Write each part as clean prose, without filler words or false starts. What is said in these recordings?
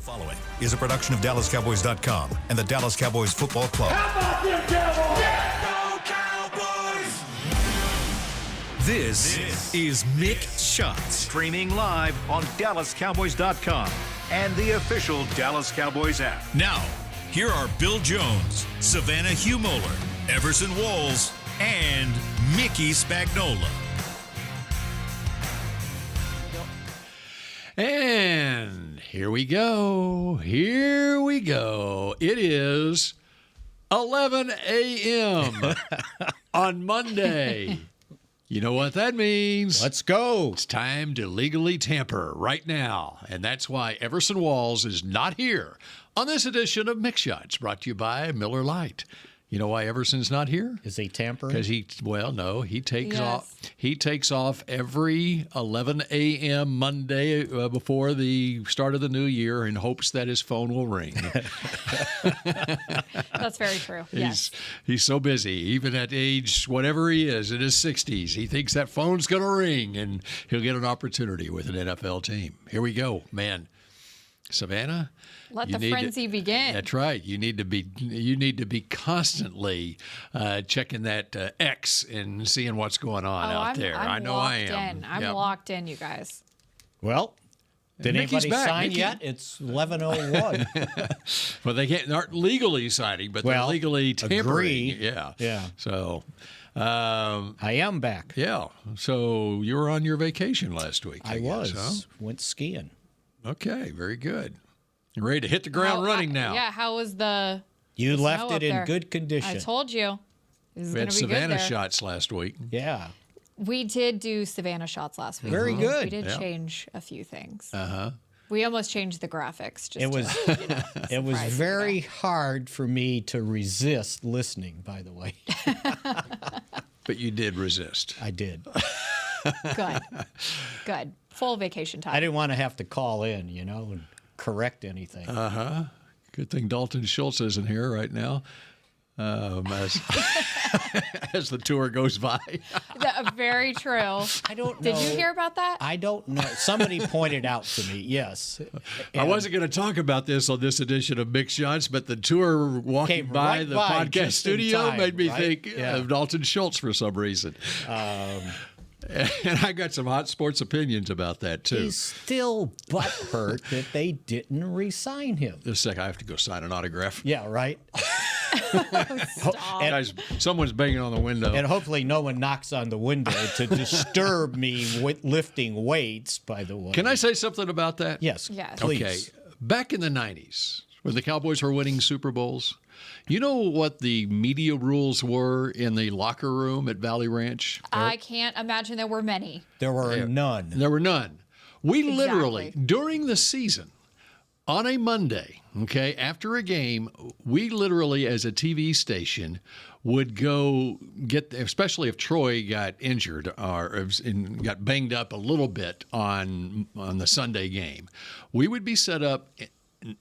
following is a production of DallasCowboys.com and the Dallas Cowboys Football Club. How about them Cowboys? Yeah! Go Cowboys! This is Mick Shots. Streaming live on DallasCowboys.com and the official Dallas Cowboys app. Now, here are Bill Jones, Savannah Humoller, Everson Walls, and Mickey Spagnola. And here we go. Here we go. It is 11 a.m. on Monday. You know what that means. Let's go. It's time to legally tamper right now. And that's why Everson Walls is not here on this edition of Mix Shots, brought to you by Miller Lite. You know why Everson's not here? Is he tampering? Because he takes off. He takes off every 11 a.m. Monday before the start of the new year in hopes that his phone will ring. That's very true. He's so busy, even at age whatever he is in his 60s. He thinks that phone's going to ring and he'll get an opportunity with an NFL team. Here we go, man. Savannah, let the frenzy begin. That's right. You need to be constantly checking that X and seeing what's going on out there. I know I am. I'm locked in, you guys. Well, did Mickey's anybody back. sign Mickey. yet? It's 11:01. Well, they aren't legally signing, but they're legally tampering. Agree. Yeah. So, I am back. yeah. So you were on your vacation last week. I was. guess, huh? Went skiing. Okay, very good. You're ready to hit the ground running now. Yeah, how was the You snow left up it in there? good condition. I told you. This is We going had to be good Savannah there. shots last week. Yeah. We did do Savannah shots last week. Very good. We did Yeah. change a few things. Uh-huh. We almost changed the graphics. Just It was to, it was surprise you very there. hard for me to resist listening, by the way. But you did resist. I did. Good. Full vacation time. I didn't want to have to call in, and correct anything. Good thing Dalton Schultz isn't here right now as, as the tour goes by. Very true. I don't know. Did you hear about that? I don't know. Somebody pointed out to me, yes. I wasn't going to talk about this on this edition of Mix Shots, but the tour walking Came by right the by podcast just in studio time, made me right? think Yeah. of Dalton Schultz for some reason. And I got some hot sports opinions about that, too. He's still butthurt that they didn't re-sign him. Just a sec, I have to go sign an autograph. Yeah, right? Guys, someone's banging on the window. And hopefully no one knocks on the window to disturb me with lifting weights, by the way. Can I say something about that? Yes, Yes. please. Okay. Back in the 90s, when the Cowboys were winning Super Bowls, you know what the media rules were in the locker room at Valley Ranch? I can't imagine there were many. There were none. There were none. We literally, Exactly. during the season, on a Monday, okay, after a game, we literally, as a TV station, would go get, especially if Troy got injured or got banged up a little bit on the Sunday game, we would be set up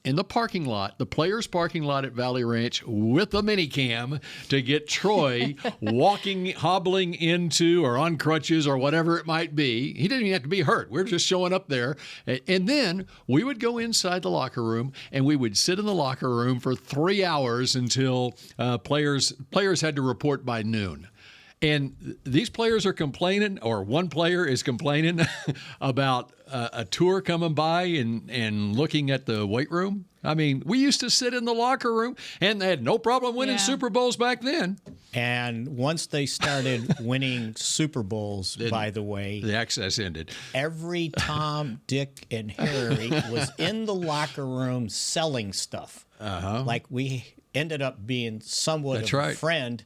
in the parking lot, the players' parking lot at Valley Ranch, with a minicam to get Troy hobbling into or on crutches or whatever it might be. He didn't even have to be hurt. We're just showing up there. And then we would go inside the locker room and we would sit in the locker room for 3 hours until players had to report by noon. And these players are complaining, or one player is complaining about a tour coming by and looking at the weight room. I mean, we used to sit in the locker room, and they had no problem winning Super Bowls back then. And once they started winning Super Bowls, by the way, the access ended. Every Tom, Dick, and Harry was in the locker room selling stuff. Like we ended up being somewhat That's of right. a friend.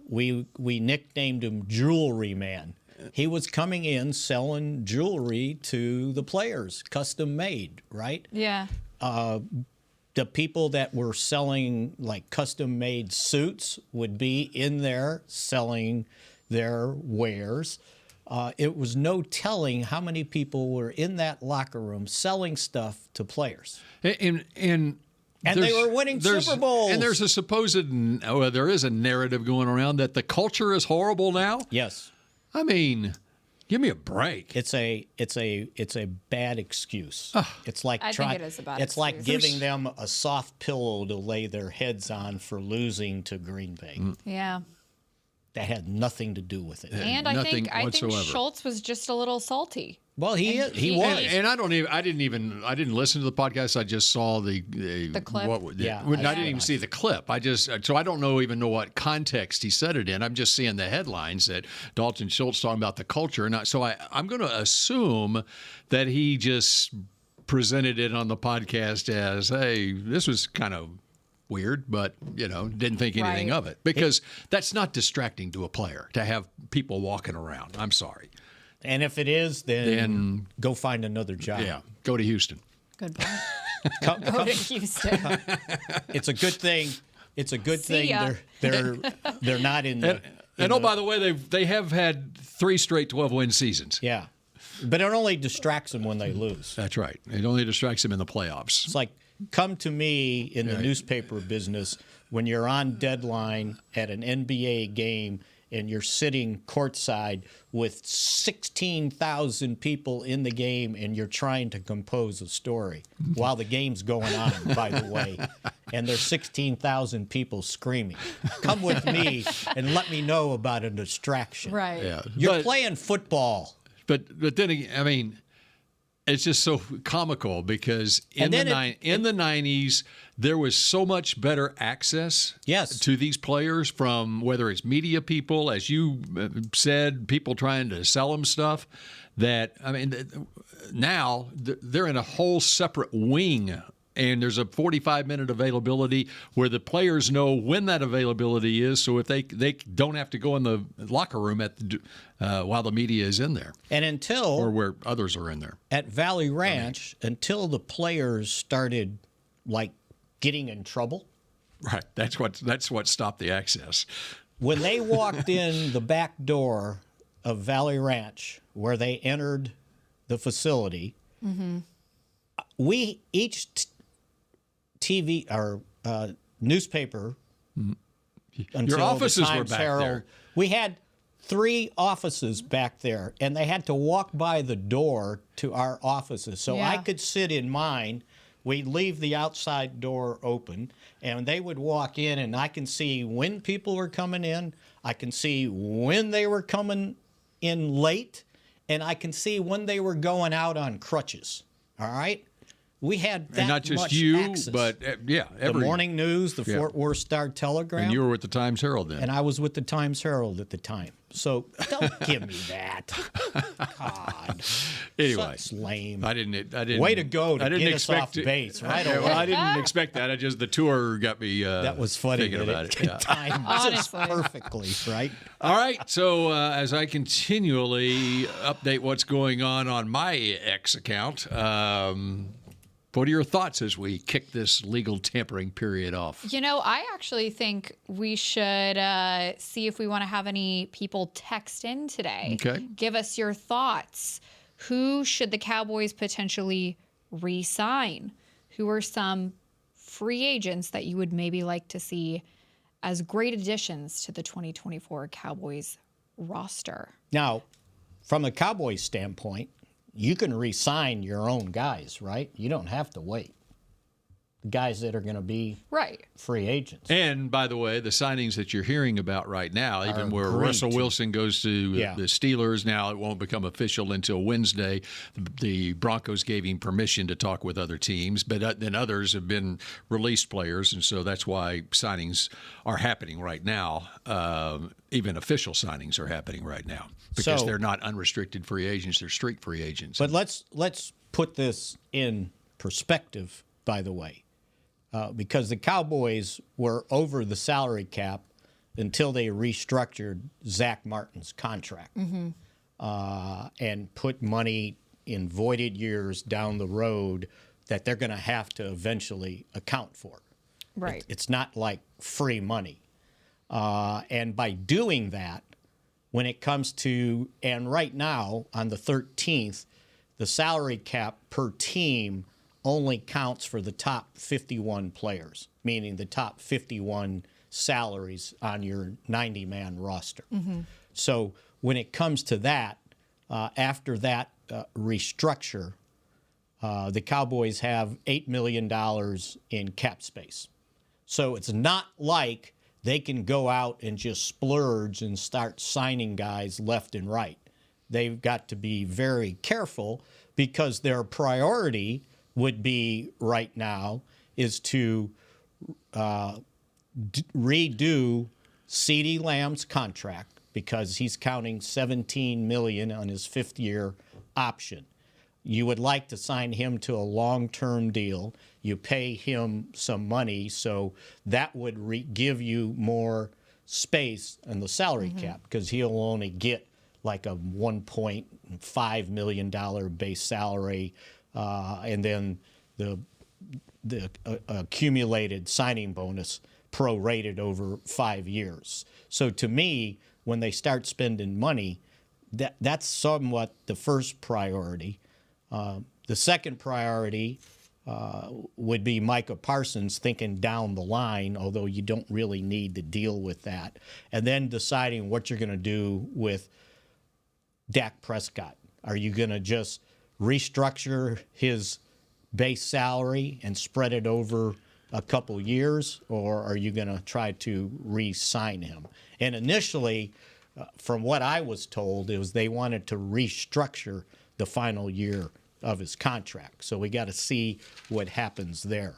We nicknamed him Jewelry Man. He was coming in selling jewelry to the players, custom made, right? Yeah. The people that were selling like custom made suits would be in there selling their wares. It was no telling how many people were in that locker room selling stuff to players. And they were winning Super Bowls. And there's there is a narrative going around that the culture is horrible now. Yes. I mean, Give me a break. It's a bad excuse. It's like I think it is a bad It's like excuse. giving them a soft pillow to lay their heads on for losing to Green Bay. Yeah. That had nothing to do with it. And I Nothing think whatsoever. Schultz was just a little salty. Well, he was. And I didn't listen to the podcast. I just saw the clip? Yeah, I I didn't even see the clip. So I don't even know what context he said it in. I'm just seeing the headlines that Dalton Schultz talking about the culture, and I'm going to assume that he just presented it on the podcast as, hey, this was kind of weird, but didn't think anything Right. of it, because that's not distracting to a player to have people walking around. I'm sorry. And if it is, then go find another job. Yeah, go to Houston. Good point. Come- Go to Houston. it's a good thing. It's a good See thing ya. they're not in the. And by the way, they have had 3 straight 12-win seasons. Yeah, but it only distracts them when they lose. That's right. It only distracts them in the playoffs. It's like, come to me in the newspaper business when you're on deadline at an NBA game and you're sitting courtside with 16,000 people in the game and you're trying to compose a story while the game's going on, by the way, and there's 16,000 people screaming. Come with me and let me know about a distraction. Right. Yeah, You're playing football. But then again, I mean, it's just so comical because in the 90s there was so much better access to these players, from whether it's media people, as you said, people trying to sell them stuff, that now they're in a whole separate wing. And there's a 45-minute availability where the players know when that availability is, so if they don't have to go in the locker room while the media is in there, and or where others are in there. At Valley Ranch, until the players started getting in trouble. Right. That's what stopped the access. When they walked in the back door of Valley Ranch, where they entered the facility, we each TV or newspaper until Your offices the Times were back Herald, there. we had 3 offices back there, and they had to walk by the door to our offices. So I could sit in mine. We'd leave the outside door open, and they would walk in, and I can see when people were coming in. I can see when they were coming in late, and I can see when they were going out on crutches. All right? We had that And not just much you, access. but the Morning News, the Fort Worth Star-Telegram. And you were with the Times Herald then. And I was with the Times Herald at the time. So don't give me that. God. Anyway, That's lame. I didn't. Way to go to I didn't get us expect off it. base right Well, away. I didn't expect that. The tour got me. That was funny. Thinking about it. Yeah. Timed just Honestly. perfectly, right? All right. So as I continually update what's going on my X account, what are your thoughts as we kick this legal tampering period off? I actually think we should see if we want to have any people text in today. Okay. Give us your thoughts. Who should the Cowboys potentially re-sign? Who are some free agents that you would maybe like to see as great additions to the 2024 Cowboys roster? Now, from a Cowboys standpoint, you can re-sign your own guys, right? You don't have to wait. Guys that are going to be Right. free agents. And by the way, the signings that you're hearing about right now, even where great. Russell Wilson goes to the Steelers, now it won't become official until Wednesday. The Broncos gave him permission to talk with other teams, but then others have been released players, and so that's why signings are happening right now. Even official signings are happening right now because they're not unrestricted free agents; they're street free agents. But let's put this in perspective, by the way. Because the Cowboys were over the salary cap until they restructured Zach Martin's contract and put money in voided years down the road that they're going to have to eventually account for. Right. It's not like free money. And by doing that, when it comes to, and right now on the 13th, the salary cap per team only counts for the top 51 players, meaning the top 51 salaries on your 90-man roster. So when it comes to that, after that restructure, the Cowboys have $8 million in cap space. So it's not like they can go out and just splurge and start signing guys left and right. They've got to be very careful because their priority would be right now is to redo CeeDee Lamb's contract because he's counting $17 million on his fifth-year option. You would like to sign him to a long-term deal. You pay him some money, so that would give you more space in the salary cap because he'll only get like a $1.5 million base salary, and then the accumulated signing bonus prorated over 5 years. So to me, when they start spending money, that's somewhat the first priority. The second priority would be Micah Parsons thinking down the line, although you don't really need to deal with that, and then deciding what you're going to do with Dak Prescott. Are you going to just restructure his base salary and spread it over a couple years, or are you going to try to re-sign him? And initially, from what I was told, it was they wanted to restructure the final year of his contract. So we got to see what happens there.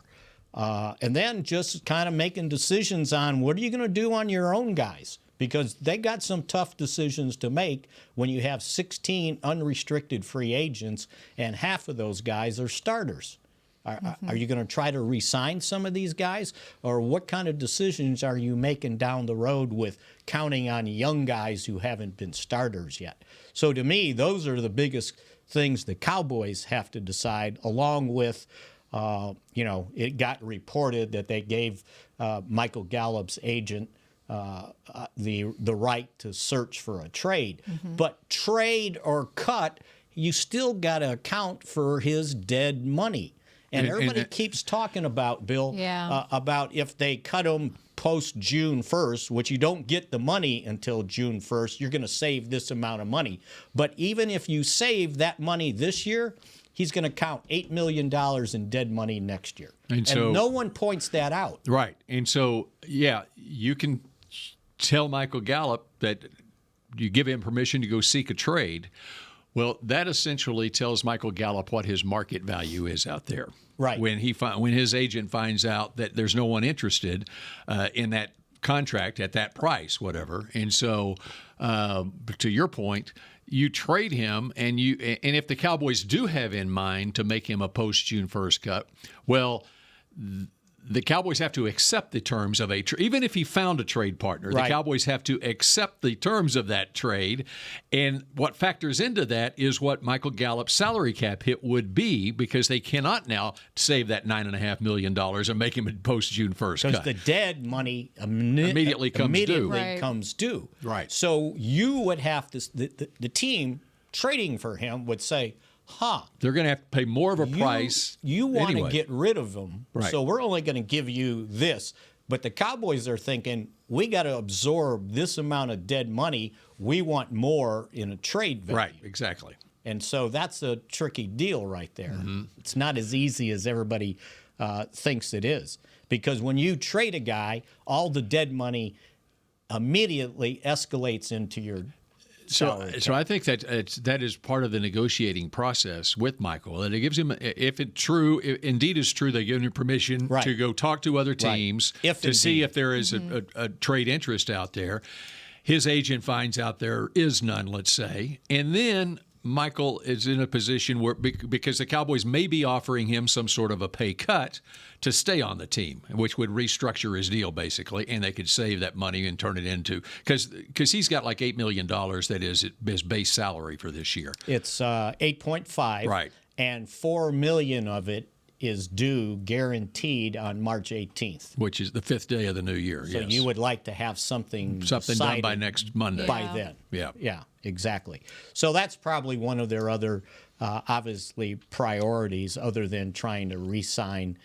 And then just kind of making decisions on what are you going to do on your own guys? Because they got some tough decisions to make when you have 16 unrestricted free agents and half of those guys are starters. Are you going to try to re-sign some of these guys? Or what kind of decisions are you making down the road with counting on young guys who haven't been starters yet? So to me, those are the biggest things the Cowboys have to decide, along with, it got reported that they gave Michael Gallup's agent the right to search for a trade. But trade or cut, you still got to account for his dead money. And everybody keeps talking about, Bill, about if they cut him post June 1st, which you don't get the money until June 1st, you're going to save this amount of money. But even if you save that money this year, he's going to count $8 million in dead money next year. And so, no one points that out. Right. And so, you can tell Michael Gallup that you give him permission to go seek a trade. Well, that essentially tells Michael Gallup what his market value is out there. Right. When his agent finds out that there's no one interested in that contract at that price, whatever. And so, to your point, you trade him, and if the Cowboys do have in mind to make him a post June 1st cut, well, the Cowboys have to accept the terms of a trade. Even if he found a trade partner, right, the Cowboys have to accept the terms of that trade. And what factors into that is what Michael Gallup's salary cap hit would be, because they cannot now save that $9.5 million and make him a post-June 1st cut. Because the dead money immediately comes due. Right. So you would have to, the team trading for him would say, they're going to have to pay more of a price. You want to get rid of him, right, so we're only going to give you this. But the Cowboys are thinking, we got to absorb this amount of dead money. We want more in a trade value. Right, exactly. And so that's a tricky deal right there. It's not as easy as everybody thinks it is. Because when you trade a guy, all the dead money immediately escalates into your So I think that is part of the negotiating process with Michael. That it gives him, if it indeed is true, they give him permission to go talk to other teams to see if there is a trade interest out there. His agent finds out there is none, let's say, and then Michael is in a position where, because the Cowboys may be offering him some sort of a pay cut to stay on the team, which would restructure his deal basically, and they could save that money and turn it into, because he's got like $8 million that is his base salary for this year. It's 8.5, right, and $4 million of it is due guaranteed on March 18th, which is the 5th day of the new year. So you would like to have something done by next Monday. By then. Yeah, exactly. So that's probably one of their other, obviously, priorities, other than trying to re-sign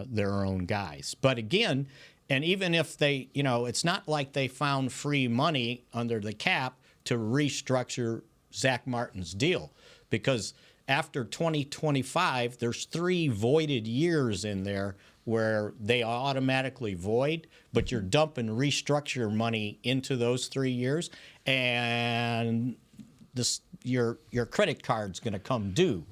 their own guys. But again, and even if they, it's not like they found free money under the cap to restructure Zach Martin's deal, because after 2025, there's 3 voided years in there where they automatically void, but you're dumping restructure money into those 3 years, and your credit card's going to come due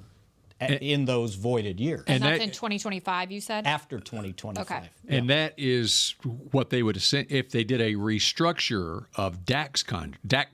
in those voided years. And that's in 2025, you said? After 2025. Okay. Yeah. And that is what they would if they did a restructure of Dak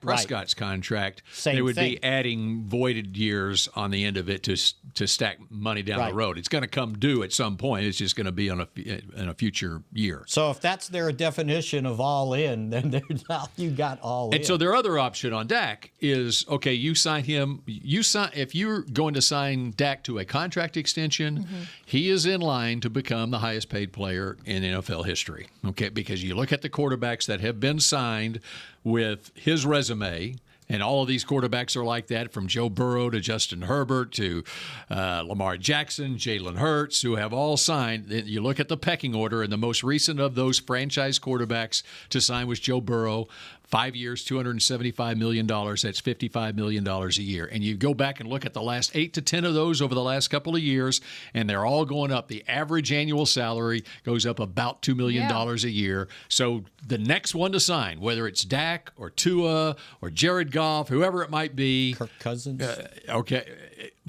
Prescott's contract. Same they would thing. be adding voided years on the end of it to stack money down Right. the road. It's going to come due at some point. It's just going to be in a future year. So if that's their definition of all in, then now you got all in. And so their other option on Dak is, okay, you sign him. If you're going to sign Dak to a contract extension, he is in line to become the highest paid player in NFL history. Okay, because you look at the quarterbacks that have been signed with his resume. And all of these quarterbacks are like that, from Joe Burrow to Justin Herbert to Lamar Jackson, Jalen Hurts, who have all signed. You look at the pecking order, and the most recent of those franchise quarterbacks to sign was Joe Burrow. 5 years, $275 million. That's $55 million a year. And you go back and look at the last 8 to 10 of those over the last couple of years, and they're all going up. The average annual salary goes up about $2 million a year. So the next one to sign, whether it's Dak or Tua or Jared Goff, whoever it might be. Kirk Cousins. Okay.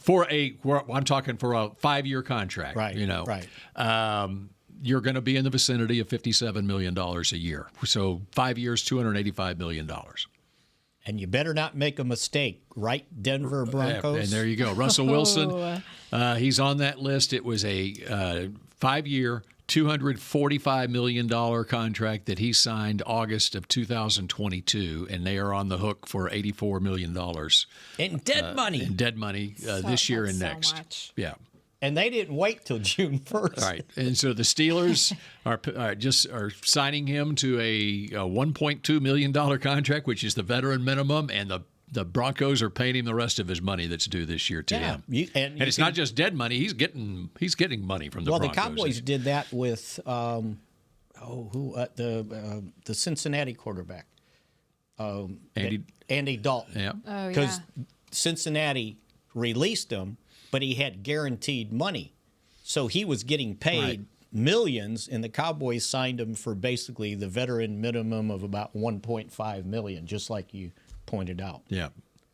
I'm talking for a 5-year contract. Right. Right. You're going to be in the vicinity of $57 million a year. So 5 years, $285 million. And you better not make a mistake, right, Denver Broncos? And there you go. Russell Wilson, he's on that list. It was a 5-year, $245 million contract that he signed August of 2022, and they are on the hook for $84 million. In dead money. In dead money this year and next. So much. Yeah. And they didn't wait till June 1st. All right, and so the Steelers are signing him to a $1.2 million contract, which is the veteran minimum, and the Broncos are paying him the rest of his money that's due this year to him. And it's not just dead money; he's getting money from the Broncos. Well, the Cowboys did that with the Cincinnati quarterback, Andy Dalton. Yeah, because Cincinnati released him, but he had guaranteed money. So he was getting paid millions, and the Cowboys signed him for basically the veteran minimum of about $1.5 million, just like you pointed out. Yeah.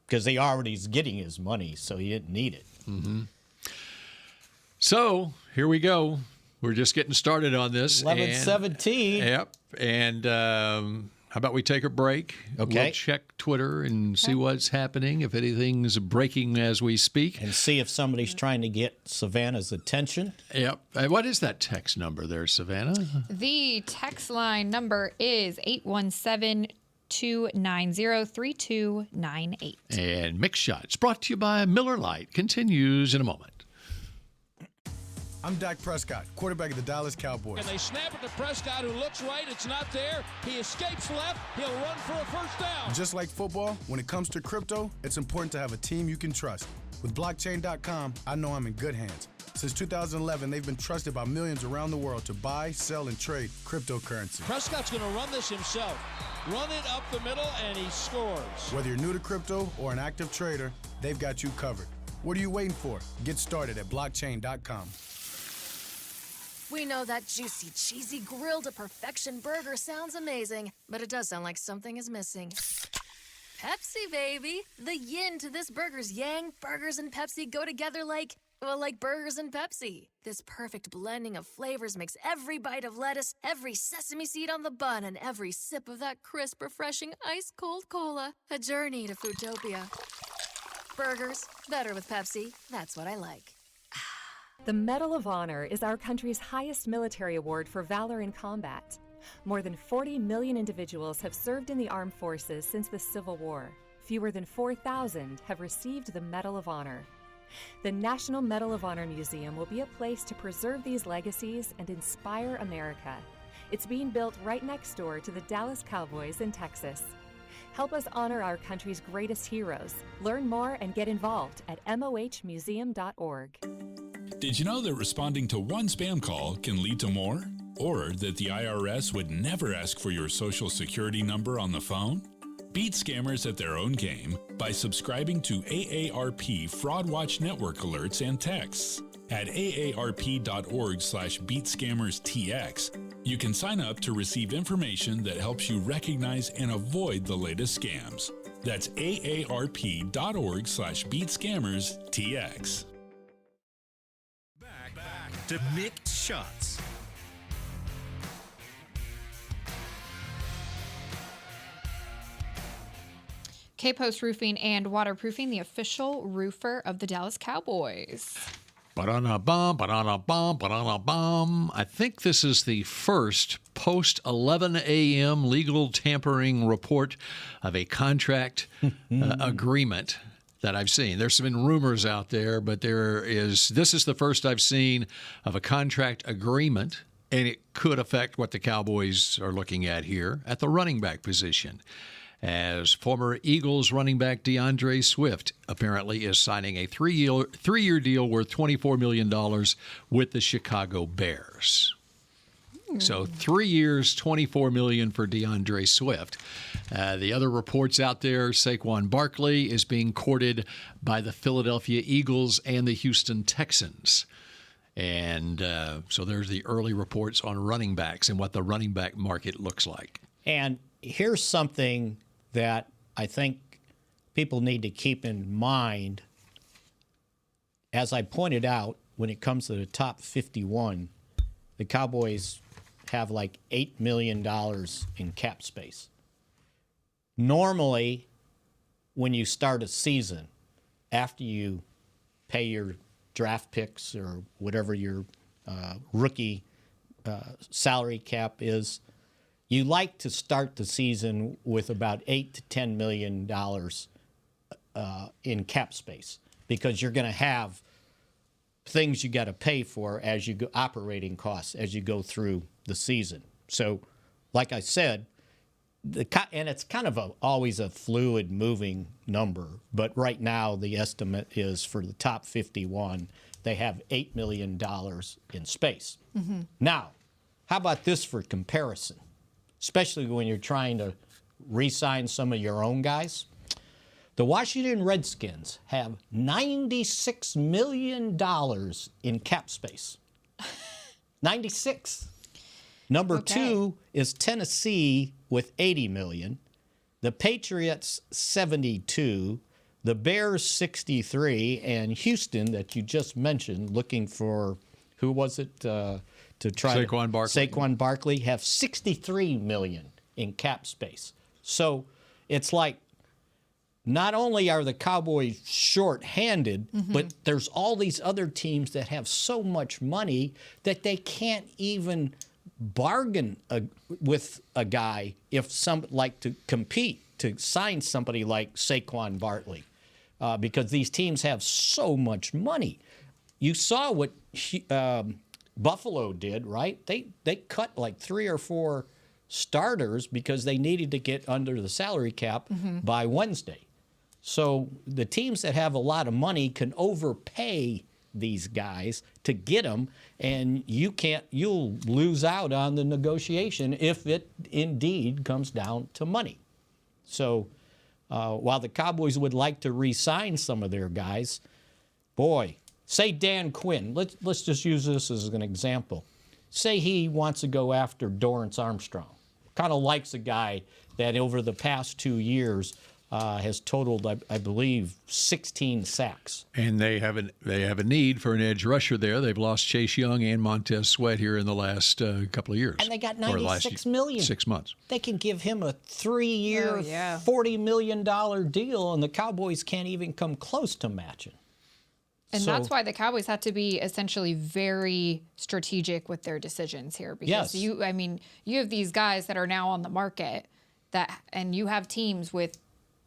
Because they already is getting his money, so he didn't need it. Mm-hmm. So here we go. We're just getting started on this. 11-17. Yep. And how about we take a break? Okay. We'll check Twitter and see what's happening, if anything's breaking as we speak. And see if somebody's trying to get Savannah's attention. Yep. What is that text number there, Savannah? The text line number is 817-290-3298. And Mick Shots, brought to you by Miller Lite, continues in a moment. I'm Dak Prescott, quarterback of the Dallas Cowboys. And they snap it to Prescott, who looks right. It's not there. He escapes left. He'll run for a first down. Just like football, when it comes to crypto, it's important to have a team you can trust. With blockchain.com, I know I'm in good hands. Since 2011, they've been trusted by millions around the world to buy, sell, and trade cryptocurrency. Prescott's going to run this himself. Run it up the middle, and he scores. Whether you're new to crypto or an active trader, they've got you covered. What are you waiting for? Get started at blockchain.com. We know that juicy, cheesy, grilled to perfection burger sounds amazing, but it does sound like something is missing. Pepsi, baby! The yin to this burger's yang. Burgers and Pepsi go together like burgers and Pepsi. This perfect blending of flavors makes every bite of lettuce, every sesame seed on the bun, and every sip of that crisp, refreshing, ice-cold cola a journey to Foodtopia. Burgers, better with Pepsi. That's what I like. The Medal of Honor is our country's highest military award for valor in combat. More than 40 million individuals have served in the armed forces since the Civil War. Fewer than 4,000 have received the Medal of Honor. The National Medal of Honor Museum will be a place to preserve these legacies and inspire America. It's being built right next door to the Dallas Cowboys in Texas. Help us honor our country's greatest heroes. Learn more and get involved at mohmuseum.org. Did you know that responding to one spam call can lead to more? Or that the IRS would never ask for your Social Security number on the phone? Beat scammers at their own game by subscribing to AARP Fraud Watch Network alerts and texts. At aarp.org/beatscammerstx, you can sign up to receive information that helps you recognize and avoid the latest scams. That's aarp.org/beatscammerstx. Back to Mick Shots. K-Post Roofing and Waterproofing, the official roofer of the Dallas Cowboys. Ba-da-na-bum, ba-da-na-bum, ba-da-na-bum. I think this is the first post-11 a.m. legal tampering report of a contract agreement that I've seen. There's been rumors out there, but this is the first I've seen of a contract agreement, and it could affect what the Cowboys are looking at here at the running back position, as former Eagles running back DeAndre Swift apparently is signing a three-year deal worth $24 million with the Chicago Bears. So 3 years, $24 million for DeAndre Swift. The other reports out there, Saquon Barkley is being courted by the Philadelphia Eagles and the Houston Texans. And so there's the early reports on running backs and what the running back market looks like. And here's something that I think people need to keep in mind. As I pointed out, when it comes to the top 51, the Cowboys have like $8 million in cap space. Normally, when you start a season, after you pay your draft picks or whatever your rookie salary cap is, you like to start the season with about $8 to $10 million in cap space, because you're going to have things you got to pay for as you go, operating costs as you go through the season. So, like I said, and it's kind of always a fluid, moving number. But right now, the estimate is for the top 51, they have $8 million in space. Mm-hmm. Now, how about this for comparison? Especially when you're trying to re-sign some of your own guys. The Washington Redskins have $96 million in cap space. 96. Number two is Tennessee with $80 million. The Patriots, 72. The Bears, 63. And Houston, that you just mentioned, looking for, who was it? To try Saquon Barkley. Saquon Barkley have $63 million in cap space. So it's like, not only are the Cowboys short-handed, but there's all these other teams that have so much money that they can't even bargain with a guy if to compete to sign somebody like Saquon Barkley, because these teams have so much money. You saw what Buffalo did, right? They cut like 3 or 4 starters because they needed to get under the salary cap by Wednesday. So the teams that have a lot of money can overpay these guys to get them, and you'll lose out on the negotiation if it indeed comes down to money. So while the Cowboys would like to re-sign some of their guys, boy, say Dan Quinn, let's just use this as an example. Say he wants to go after Dorrance Armstrong. Kind of likes a guy that over the past 2 years has totaled, I believe, 16 sacks. And they have a need for an edge rusher there. They've lost Chase Young and Montez Sweat here in the last couple of years. And they got $96 million. 6 months. They can give him a 3-year, $40 million deal, and the Cowboys can't even come close to matching. And that's why the Cowboys have to be essentially very strategic with their decisions here. Because you have these guys that are now on the market and you have teams with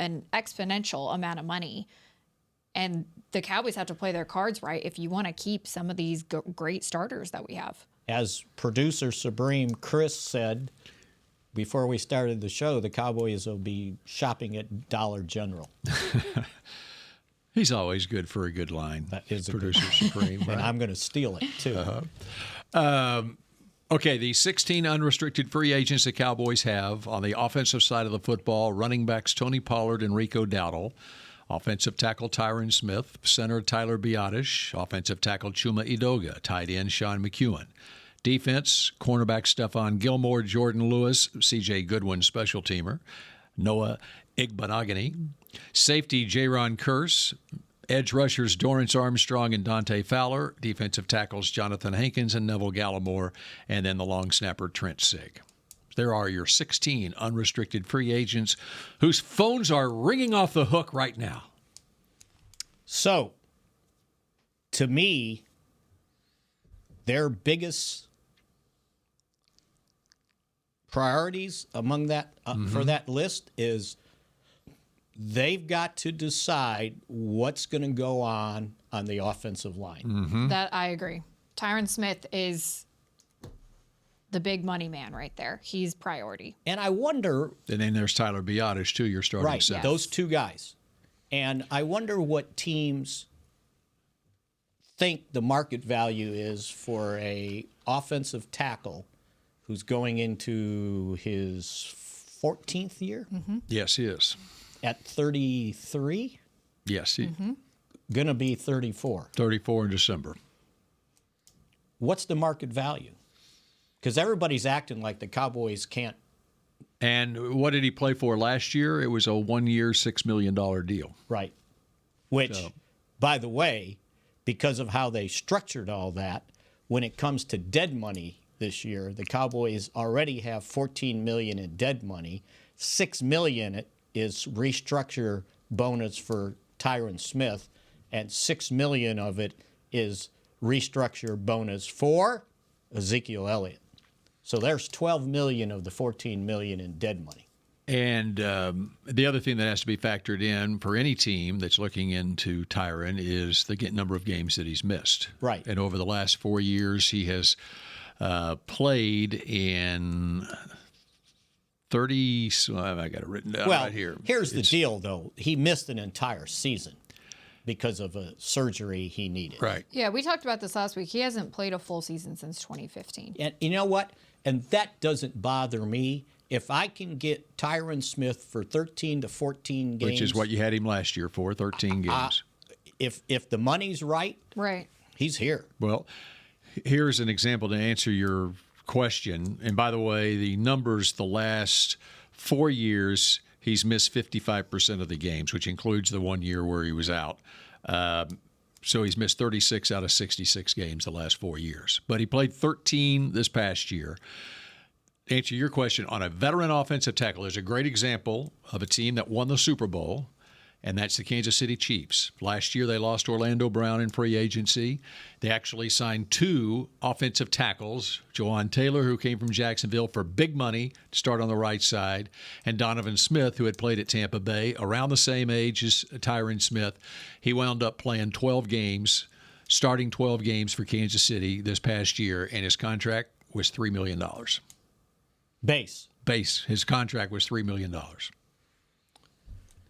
an exponential amount of money, and the Cowboys have to play their cards right if you want to keep some of these great starters that we have. As producer Supreme Chris said before we started the show, the Cowboys will be shopping at Dollar General. He's always good for a good line. That is producer Supreme, right? And I'm going to steal it too. Okay, the 16 unrestricted free agents the Cowboys have on the offensive side of the football: running backs Tony Pollard and Rico Dowdle, offensive tackle Tyron Smith, center Tyler Biotish, offensive tackle Chuma Edoga, tight end Sean McEwen. Defense, cornerback Stephon Gilmore, Jordan Lewis, C.J. Goodwin, special teamer, Noah Igbenogany. Safety, Jaron Kearse. Edge rushers, Dorrance Armstrong and Dante Fowler. Defensive tackles, Jonathan Hankins and Neville Gallimore. And then the long snapper, Trent Sieg. There are your 16 unrestricted free agents whose phones are ringing off the hook right now. So, to me, their biggest priorities among that for that list is they've got to decide what's going to go on the offensive line. That I agree. Tyron Smith is the big money man right there. He's priority. And I wonder... And then there's Tyler Biotish, too, your starting right, center. those two guys. And I wonder what teams think the market value is for a offensive tackle who's going into his 14th year? Yes, he is. At 33? Yes, he Going to be 34. 34 in December. What's the market value? Because everybody's acting like the Cowboys can't. And what did he play for last year? It was a 1-year, $6 million deal. Right. Which, by the way, because of how they structured all that, when it comes to dead money this year, the Cowboys already have $14 million in dead money. $6 million is restructure bonus for Tyron Smith, and $6 million of it is restructure bonus for Ezekiel Elliott. So there's $12 million of the $14 million in dead money. And the other thing that has to be factored in for any team that's looking into Tyron is the number of games that he's missed. Right. And over the last 4 years, he has played in 30. I got it written down right here. Here's the deal, though. He missed an entire season because of a surgery he needed. Right. Yeah, we talked about this last week. He hasn't played a full season since 2015. And you know what? And that doesn't bother me. If I can get Tyron Smith for 13 to 14 games. Which is what you had him last year for, 13 games. If the money's right, he's here. Well, here's an example to answer your question. And by the way, the numbers the last 4 years, he's missed 55% of the games, which includes the 1 year where he was out. So he's missed 36 out of 66 games the last 4 years. But he played 13 this past year. To answer your question, on a veteran offensive tackle, there's a great example of a team that won the Super Bowl, and that's the Kansas City Chiefs. Last year, they lost Orlando Brown in free agency. They actually signed 2 offensive tackles, Jawan Taylor, who came from Jacksonville for big money to start on the right side, and Donovan Smith, who had played at Tampa Bay, around the same age as Tyron Smith. He wound up playing 12 games, starting 12 games for Kansas City this past year, and his contract was $3 million. Base. His contract was $3 million.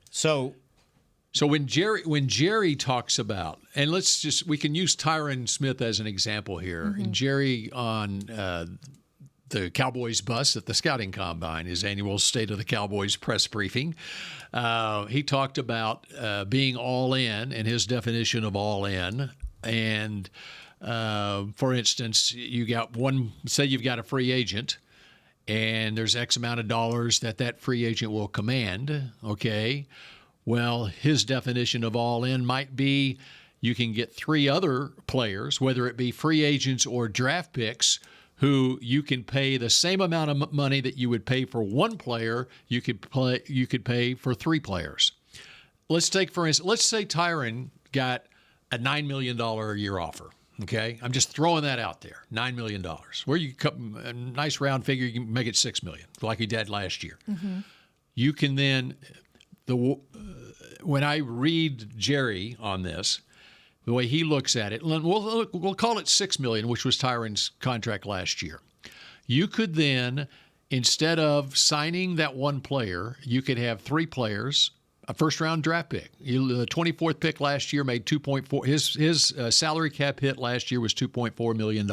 So when Jerry talks about, and we can use Tyron Smith as an example here. And Jerry on the Cowboys bus at the scouting combine, his annual State of the Cowboys press briefing, he talked about being all in and his definition of all in. And for instance, you've got a free agent, and there's X amount of dollars that free agent will command, okay? Well, his definition of all in might be you can get 3 other players, whether it be free agents or draft picks, who you can pay the same amount of money that you would pay for one player, you could pay for 3 players. Let's say Tyron got a $9 million a year offer. Okay, I'm just throwing that out there. $9 million. Where you cut a nice round figure, you can make it $6 million, like he did last year. You can then, when I read Jerry on this, the way he looks at it, we'll call it $6 million, which was Tyron's contract last year. You could then, instead of signing that one player, you could have 3 players. A first-round draft pick. The 24th pick last year made $2.4. His salary cap hit last year was $2.4 million.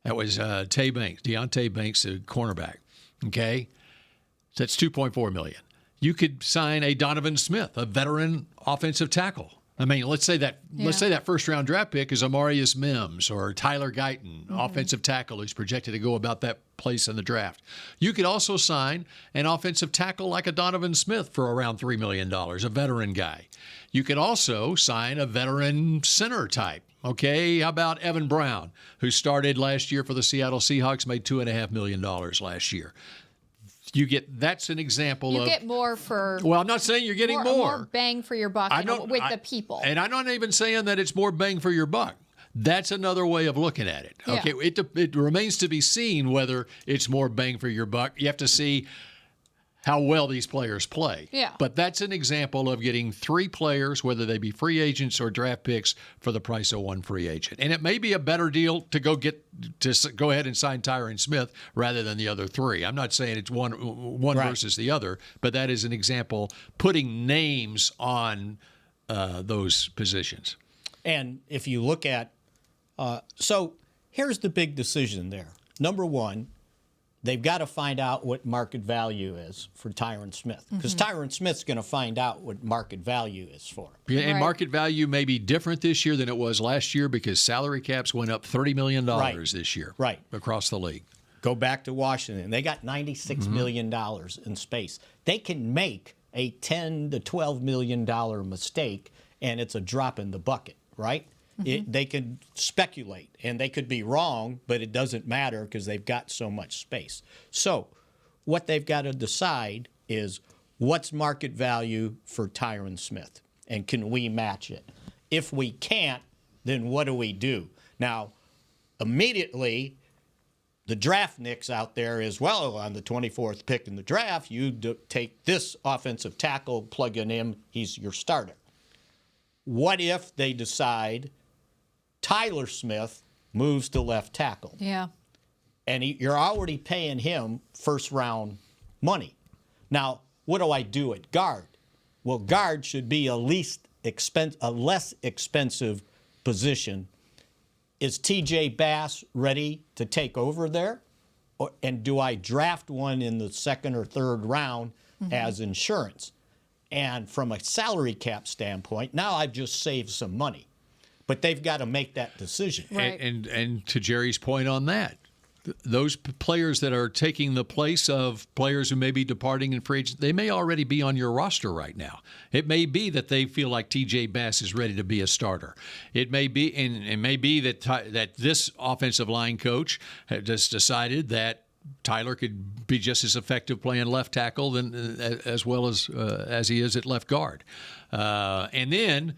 That was Deontay Banks, a cornerback. Okay, so that's $2.4 million. You could sign a Donovan Smith, a veteran offensive tackle. I mean, let's say that first round draft pick is Amarius Mims or Tyler Guyton, offensive tackle who's projected to go about that place in the draft. You could also sign an offensive tackle like a Donovan Smith for around $3 million, a veteran guy. You could also sign a veteran center type. Okay, how about Evan Brown, who started last year for the Seattle Seahawks, made $2.5 million last year. That's an example of. You get more for. Well, I'm not saying you're getting more bang for your buck with the people. And I'm not even saying that it's more bang for your buck. That's another way of looking at it. Okay, Yeah. It remains to be seen whether it's more bang for your buck. You have to see how well these players play. Yeah. But that's an example of getting 3 players, whether they be free agents or draft picks, for the price of 1 free agent. And it may be a better deal to go ahead and sign Tyron Smith rather than the other 3. I'm not saying it's one Right. versus the other, but that is an example, putting names on those positions. And if you look at, so here's the big decision there. Number one, they've got to find out what market value is for Tyron Smith, because Tyron Smith's going to find out what market value is for him. Yeah, and market value may be different this year than it was last year because salary caps went up $30 million this year across the league. Go back to Washington. They got $96 million in space. They can make a $10 to $12 million mistake, and it's a drop in the bucket, right? They could speculate, and they could be wrong, but it doesn't matter because they've got so much space. So what they've got to decide is what's market value for Tyron Smith, and can we match it? If we can't, then what do we do? Now, immediately, the draft nicks out there is, well, on the 24th pick in the draft, you take this offensive tackle, plug in him, he's your starter. What if they decide Tyler Smith moves to left tackle? Yeah. And you're already paying him first-round money. Now, what do I do at guard? Well, guard should be a less expensive position. Is T.J. Bass ready to take over there? And do I draft one in the 2nd or 3rd round as insurance? And from a salary cap standpoint, now I've just saved some money. But they've got to make that decision. Right. And to Jerry's point on that, those players that are taking the place of players who may be departing in free agency, they may already be on your roster right now. It may be that they feel like T.J. Bass is ready to be a starter. It may be, and it may be that this offensive line coach has just decided that Tyler could be just as effective playing left tackle as well as he is at left guard. And then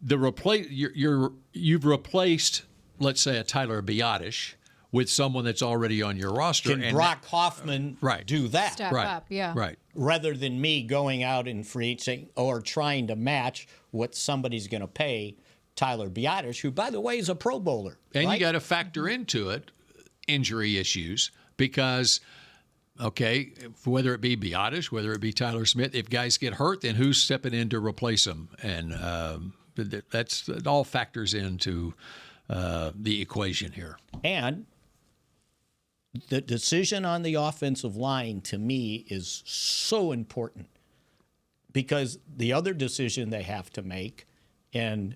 you've replaced, let's say, a Tyler Biadasz with someone that's already on your roster. Can Brock Hoffman do that? Step up, yeah. Right. Rather than me going out in free agency or trying to match what somebody's going to pay Tyler Biadasz, who, by the way, is a Pro Bowler. And you got to factor into it injury issues because, okay, whether it be Biadasz, whether it be Tyler Smith, if guys get hurt, then who's stepping in to replace them? And it all factors into the equation here. And the decision on the offensive line, to me, is so important because the other decision they have to make, and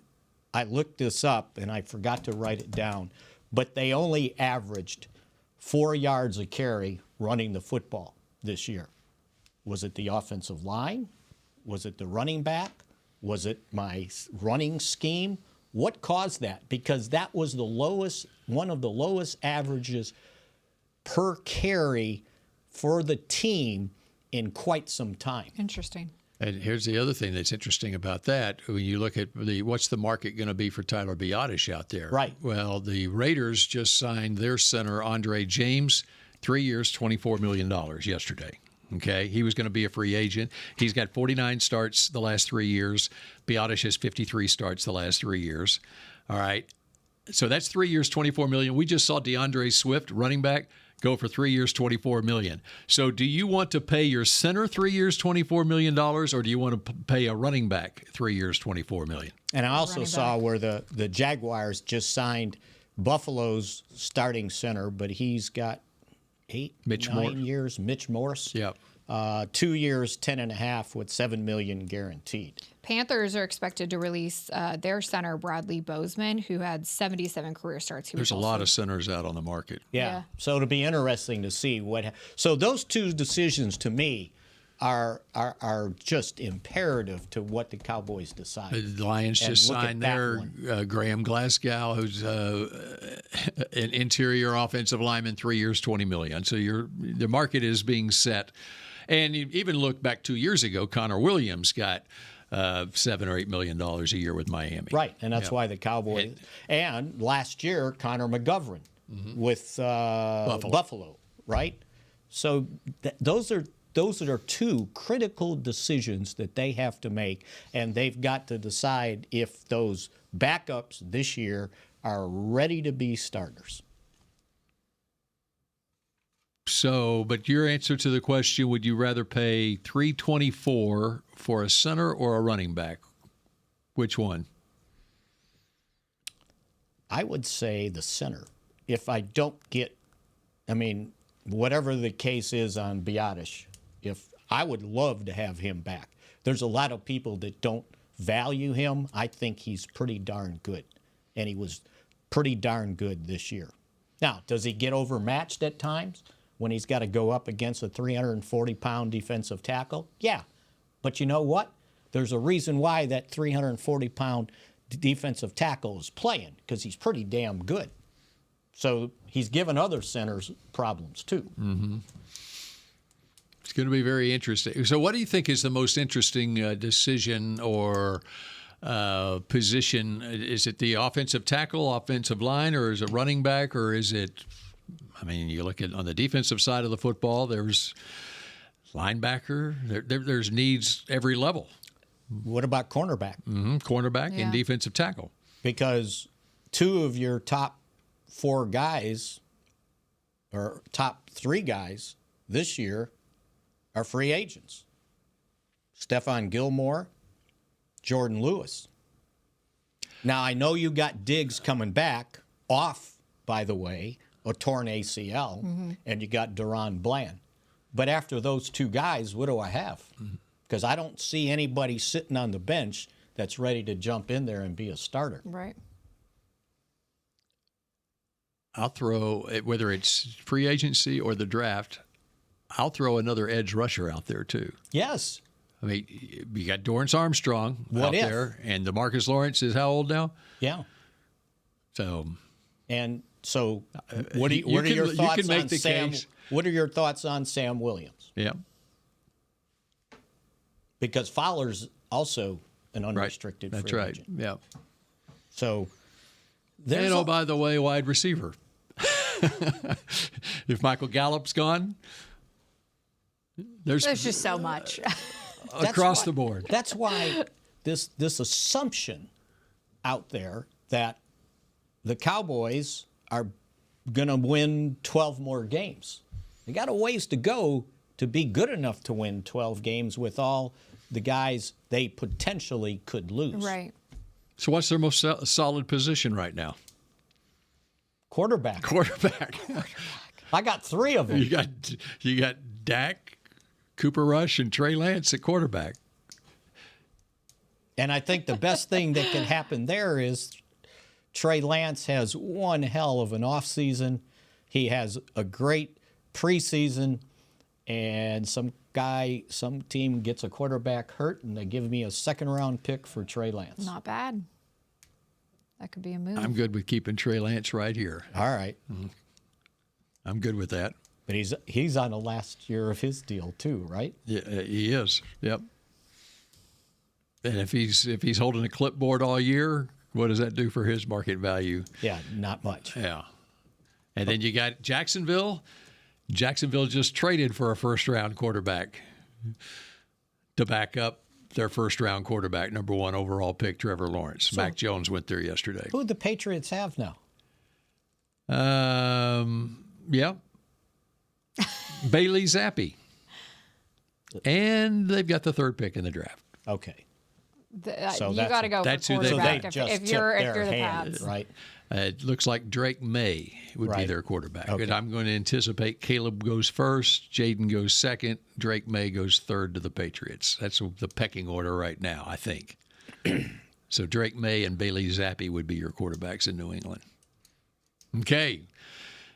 I looked this up and I forgot to write it down, but they only averaged 4 yards a carry running the football this year. Was it the offensive line? Was it the running back? Was it my running scheme? What caused that? Because that was one of the lowest averages per carry for the team in quite some time. Interesting. And here's the other thing that's interesting about that. When you look at what's the market going to be for Tyler Biadasz out there? Right. Well, the Raiders just signed their center, Andre James, 3 years, $24 million yesterday. Okay, he was going to be a free agent. He's got 49 starts the last 3 years. Biadasz has 53 starts the last 3 years. All right, so that's 3 years, $24 million. We just saw DeAndre Swift, running back, go for 3 years, $24 million. So do you want to pay your center 3 years, $24 million, or do you want to pay a running back 3 years, $24 million? And I also saw where the Jaguars just signed Buffalo's starting center, but he's got 9 years. Mitch Morse. Yep. 2 years, 10.5 with $7 million guaranteed. Panthers are expected to release their center, Bradley Bozeman, who had 77 career starts. There's a lot of centers out on the market. Yeah. So it'll be interesting to see what. So those two decisions to me are just imperative to what the Cowboys decide. The Lions just signed their Graham Glasgow, who's an interior offensive lineman, 3 years, $20 million. So the market is being set. And you even look back 2 years ago, Connor Williams got $7 or $8 million a year with Miami. Right, and that's why the Cowboys. And last year, Connor McGovern with Buffalo, right? So those are two critical decisions that they have to make, and they've got to decide if those backups this year are ready to be starters. So, but your answer to the question, would you rather pay $324 for a center or a running back? Which one? I would say the center. If I don't get, whatever the case is on Biadasz, I would love to have him back. There's a lot of people that don't value him. I think he's pretty darn good, and he was pretty darn good this year. Now, does he get overmatched at times when he's got to go up against a 340-pound defensive tackle? Yeah, but you know what? There's a reason why that 340-pound defensive tackle is playing, because he's pretty damn good. So he's given other centers problems too. Mm-hmm. It's going to be very interesting. So what do you think is the most interesting decision or position? Is it the offensive tackle, offensive line, or is it running back, or is it, you look at on the defensive side of the football, there's linebacker, there's needs every level. What about cornerback? Mm-hmm. Cornerback and defensive tackle. Because two of your top four guys, or top three guys this year, are free agents. Stephon Gilmore, Jordan Lewis. Now, I know you got Diggs coming back off, by the way, a torn ACL, and you got Deron Bland. But after those two guys, what do I have? Because I don't see anybody sitting on the bench that's ready to jump in there and be a starter. Right. I'll throw, whether it's free agency or the draft, I'll throw another edge rusher out there too. Yes. You got Dorrance Armstrong out there, and DeMarcus Lawrence is how old now? Yeah. So. And so, what are your thoughts on Sam? What are your thoughts on Sam Williams? Yeah. Because Fowler's also an unrestricted free agent. Yeah. So, and by the way, wide receiver. If Michael Gallup's gone, there's just so much across the board. That's why this assumption out there that the Cowboys are going to win 12 more games. They got a ways to go to be good enough to win 12 games with all the guys they potentially could lose. Right. So what's their most solid position right now? Quarterback. I got three of them. You got Dak, Cooper Rush, and Trey Lance at quarterback. And I think the best thing that can happen there is Trey Lance has one hell of an offseason. He has a great preseason, and some team gets a quarterback hurt, and they give me a second-round pick for Trey Lance. Not bad. That could be a move. I'm good with keeping Trey Lance right here. All right. Mm-hmm. I'm good with that. But he's on the last year of his deal too, right? Yeah, he is. Yep. And if he's holding a clipboard all year, what does that do for his market value? Yeah, not much. Yeah. And then you got Jacksonville. Jacksonville just traded for a first-round quarterback to back up their first-round quarterback, number 1 overall pick, Trevor Lawrence. Mac Jones went there yesterday. Who do the Patriots have now? Yeah. Bailey Zappi. And they've got the 3rd pick in the draft. Okay. So you got to go for quarterback if you're the Pats. Right. It looks like Drake May would be their quarterback. Okay. And I'm going to anticipate Caleb goes first, Jaden goes second, Drake May goes third to the Patriots. That's the pecking order right now, I think. So Drake May and Bailey Zappi would be your quarterbacks in New England. Okay.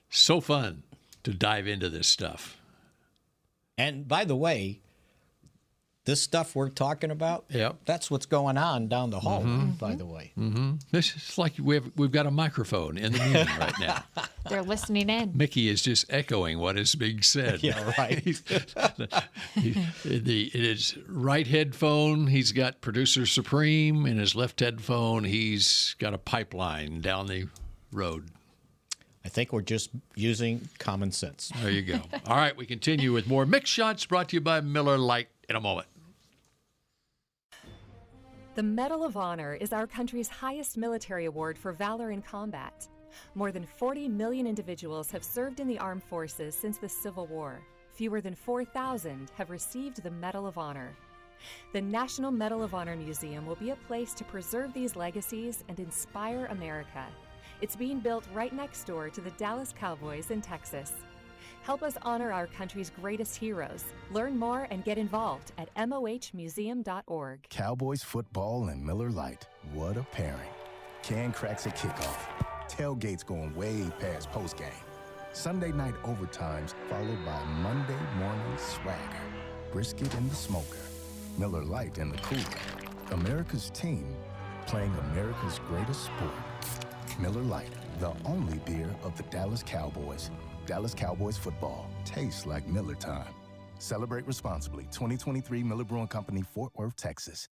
So fun to dive into this stuff. And by the way, this stuff we're talking about, that's what's going on down the hall, by the way. This is like we've got a microphone in the meeting right now. They're listening in. Mickey is just echoing what is being said. Yeah, right. In his right headphone, he's got Producer Supreme. In his left headphone, he's got a pipeline down the road. I think we're just using common sense. There you go. All right, we continue with more Mix Shots brought to you by Miller Lite in a moment. The Medal of Honor is our country's highest military award for valor in combat. More than 40 million individuals have served in the armed forces since the Civil War. Fewer than 4,000 have received the Medal of Honor. The National Medal of Honor Museum will be a place to preserve these legacies and inspire America. It's being built right next door to the Dallas Cowboys in Texas. Help us honor our country's greatest heroes. Learn more and get involved at mohmuseum.org. Cowboys football and Miller Lite. What a pairing. Can cracks at kickoff. Tailgates going way past postgame. Sunday night overtimes followed by Monday morning swagger. Brisket in the smoker. Miller Lite in the cooler. America's team playing America's greatest sport. Miller Lite, the only beer of the Dallas Cowboys. Dallas Cowboys football tastes like Miller time. Celebrate responsibly. 2023 Miller Brewing Company, Fort Worth, Texas.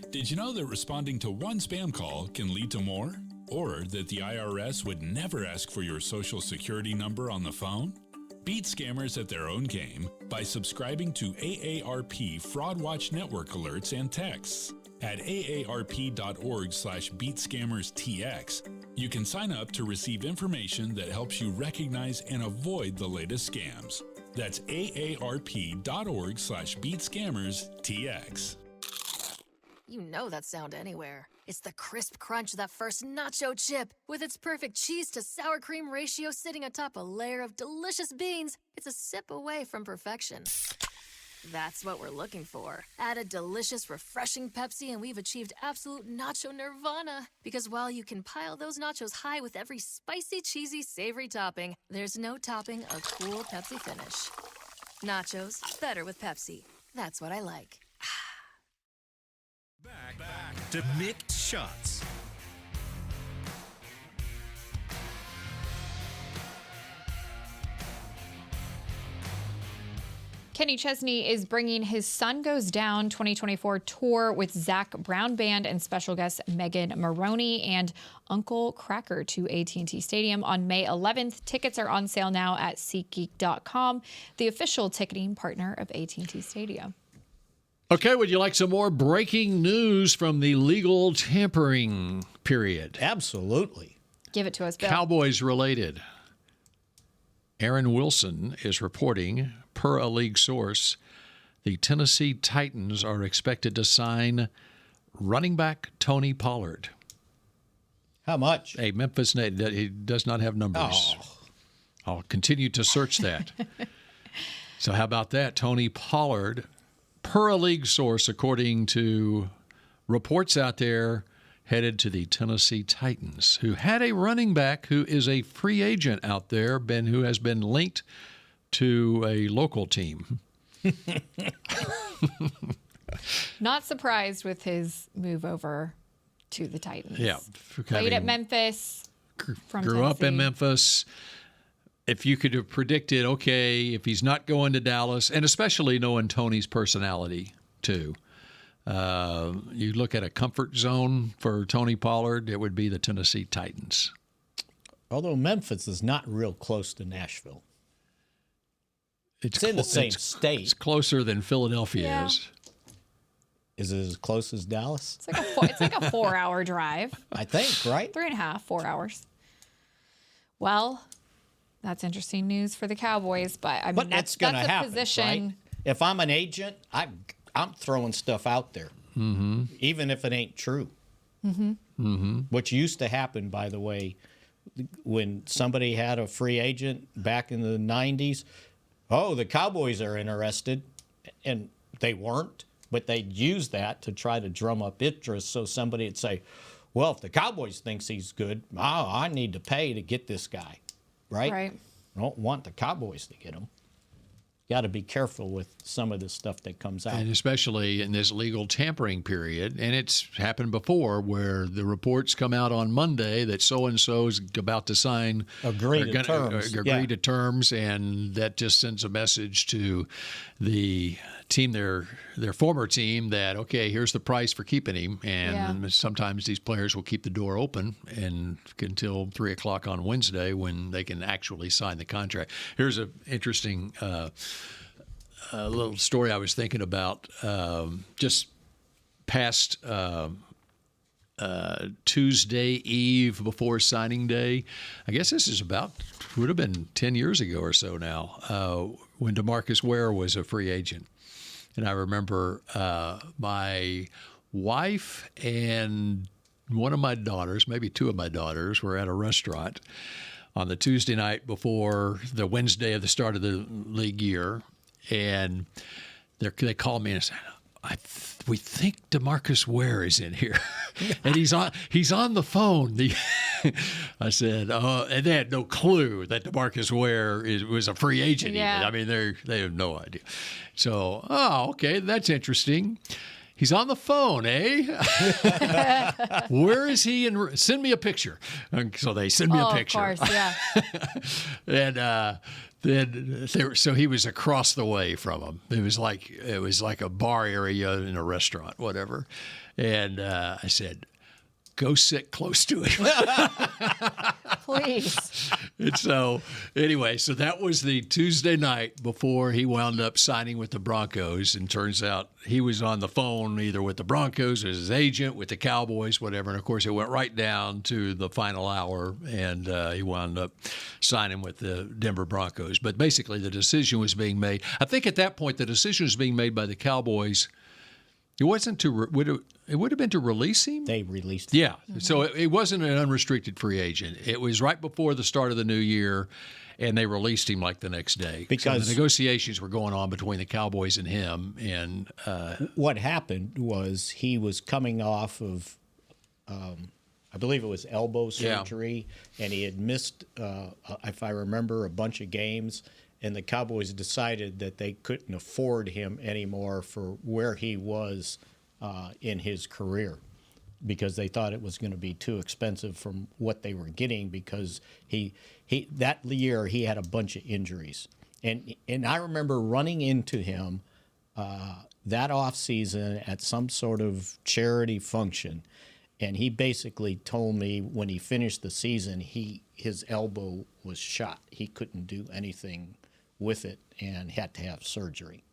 Did you know that responding to one spam call can lead to more? Or that the IRS would never ask for your social security number on the phone? Beat scammers at their own game by subscribing to AARP Fraud Watch Network alerts and texts. At aarp.org/beatscammerstx, you can sign up to receive information that helps you recognize and avoid the latest scams. That's aarp.org/beatscammerstx. You know that sound anywhere. It's the crisp crunch of that first nacho chip. With its perfect cheese to sour cream ratio sitting atop a layer of delicious beans, it's a sip away from perfection. That's what we're looking for. Add a delicious, refreshing Pepsi and we've achieved absolute nacho nirvana. Because while you can pile those nachos high with every spicy, cheesy, savory topping, there's no topping a cool Pepsi finish. Nachos, better with Pepsi. That's what I like. Back to Mixed Shots. Kenny Chesney is bringing his Sun Goes Down 2024 tour with Zach Brown Band and special guests Megan Maroney and Uncle Cracker to AT&T Stadium on May 11th. Tickets are on sale now at SeatGeek.com, the official ticketing partner of AT&T Stadium. Okay, would you like some more breaking news from the legal tampering period? Absolutely. Give it to us, Bill. Cowboys related. Aaron Wilson is reporting, per a league source, the Tennessee Titans are expected to sign running back Tony Pollard. How much? A Memphis native. He does not have numbers. Oh. I'll continue to search that. So how about that? Tony Pollard, per a league source, according to reports out there, headed to the Tennessee Titans, who had a running back who is a free agent out there, who has been linked to a local team. Not surprised with his move over to the Titans. Yeah. Played at Memphis. Grew up in Memphis. If you could have predicted, okay, if he's not going to Dallas, and especially knowing Tony's personality too, you look at a comfort zone for Tony Pollard, it would be the Tennessee Titans. Although Memphis is not real close to Nashville. It's in the same state. It's closer than Philadelphia is. Is it as close as Dallas? It's like a 4-hour drive. I think, right? 3.5, 4 hours. Well, that's interesting news for the Cowboys, but I mean, that's going to happen, position. right? If I'm an agent, I'm throwing stuff out there, even if it ain't true. Mm-hmm. which used to happen, by the way, when somebody had a free agent back in the 90s. Oh, the Cowboys are interested, and they weren't, but they'd use that to try to drum up interest. So somebody would say, well, if the Cowboys thinks he's good, I need to pay to get this guy, right? Right. I don't want the Cowboys to get him. Got to be careful with some of the stuff that comes out. And especially in this legal tampering period. And it's happened before where the reports come out on Monday that so-and-so's about to sign. Agree to terms. And that just sends a message to the team, their former team, that, okay, here's the price for keeping him. And sometimes these players will keep the door open and until 3 o'clock on Wednesday when they can actually sign the contract. Here's an interesting a little story I was thinking about just past Tuesday Eve before signing day. I guess this is would have been 10 years ago or so now, when DeMarcus Ware was a free agent. And I remember my wife and one of my daughters, maybe two of my daughters, were at a restaurant on the Tuesday night before the Wednesday of the start of the league year. And they called me and said, we think DeMarcus Ware is in here. And he's on the phone. I said, and they had no clue that DeMarcus Ware was a free agent. Yeah. Even. I mean, they have no idea. So, okay, that's interesting. He's on the phone, eh? Where is he? Send me a picture. And so they send me a picture. Of course, yeah. And so he was across the way from him. It was like a bar area in a restaurant, whatever. And I said, go sit close to him. Please. And so anyway, so that was the Tuesday night before he wound up signing with the Broncos. And turns out he was on the phone either with the Broncos or his agent, with the Cowboys, whatever. And, of course, it went right down to the final hour, and he wound up signing with the Denver Broncos. But basically the decision was being made. I think at that point the decision was being made by the Cowboys. It wasn't it would have been to release him? They released him. Yeah. Mm-hmm. So it wasn't an unrestricted free agent. It was right before the start of the new year, and they released him like the next day. Because the negotiations were going on between the Cowboys and him. And what happened was he was coming off of, I believe it was elbow surgery, and he had missed, if I remember, a bunch of games. And the Cowboys decided that they couldn't afford him anymore for where he was in his career, because they thought it was going to be too expensive from what they were getting, because he that year he had a bunch of injuries. And I remember running into him that off season at some sort of charity function, and he basically told me when he finished the season his elbow was shot. He couldn't do anything with it and had to have surgery.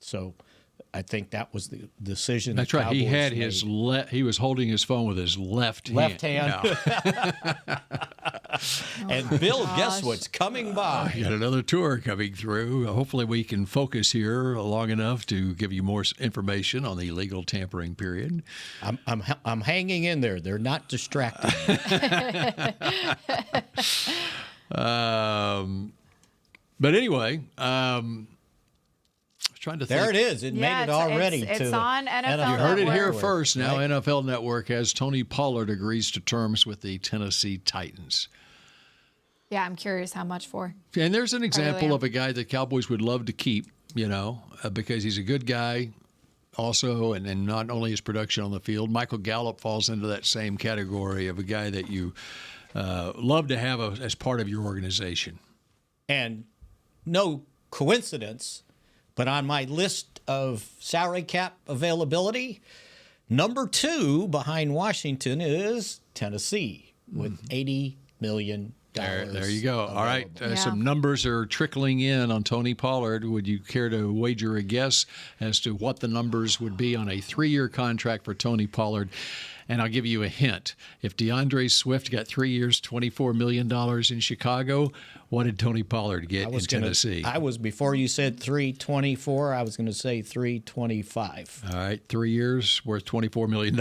So I think that was the decision. That's right. He had his he was holding his phone with his left hand. Yeah. And Bill, guess what's coming by? We got another tour coming through. Hopefully we can focus here long enough to give you more information on the legal tampering period. I'm hanging in there. They're not distracting me. But anyway, I was trying to think. There it is. It made it already. It's on NFL Network. You heard it here first. Now right? NFL Network has Tony Pollard agrees to terms with the Tennessee Titans. Yeah, I'm curious how much for. And there's an example of a guy that Cowboys would love to keep, because he's a good guy also, and not only his production on the field. Michael Gallup falls into that same category of a guy that you love to have as part of your organization. And no coincidence, but on my list of salary cap availability, number 2 behind Washington is Tennessee with $80 million. There you go. All right. Some numbers are trickling in on Tony Pollard. Would you care to wager a guess as to what the numbers would be on a 3-year contract for Tony Pollard? And I'll give you a hint. If DeAndre Swift got 3 years, $24 million in Chicago, what did Tony Pollard get in Tennessee? Before you said 324, I was going to say 325. All right, 3 years worth $24 million.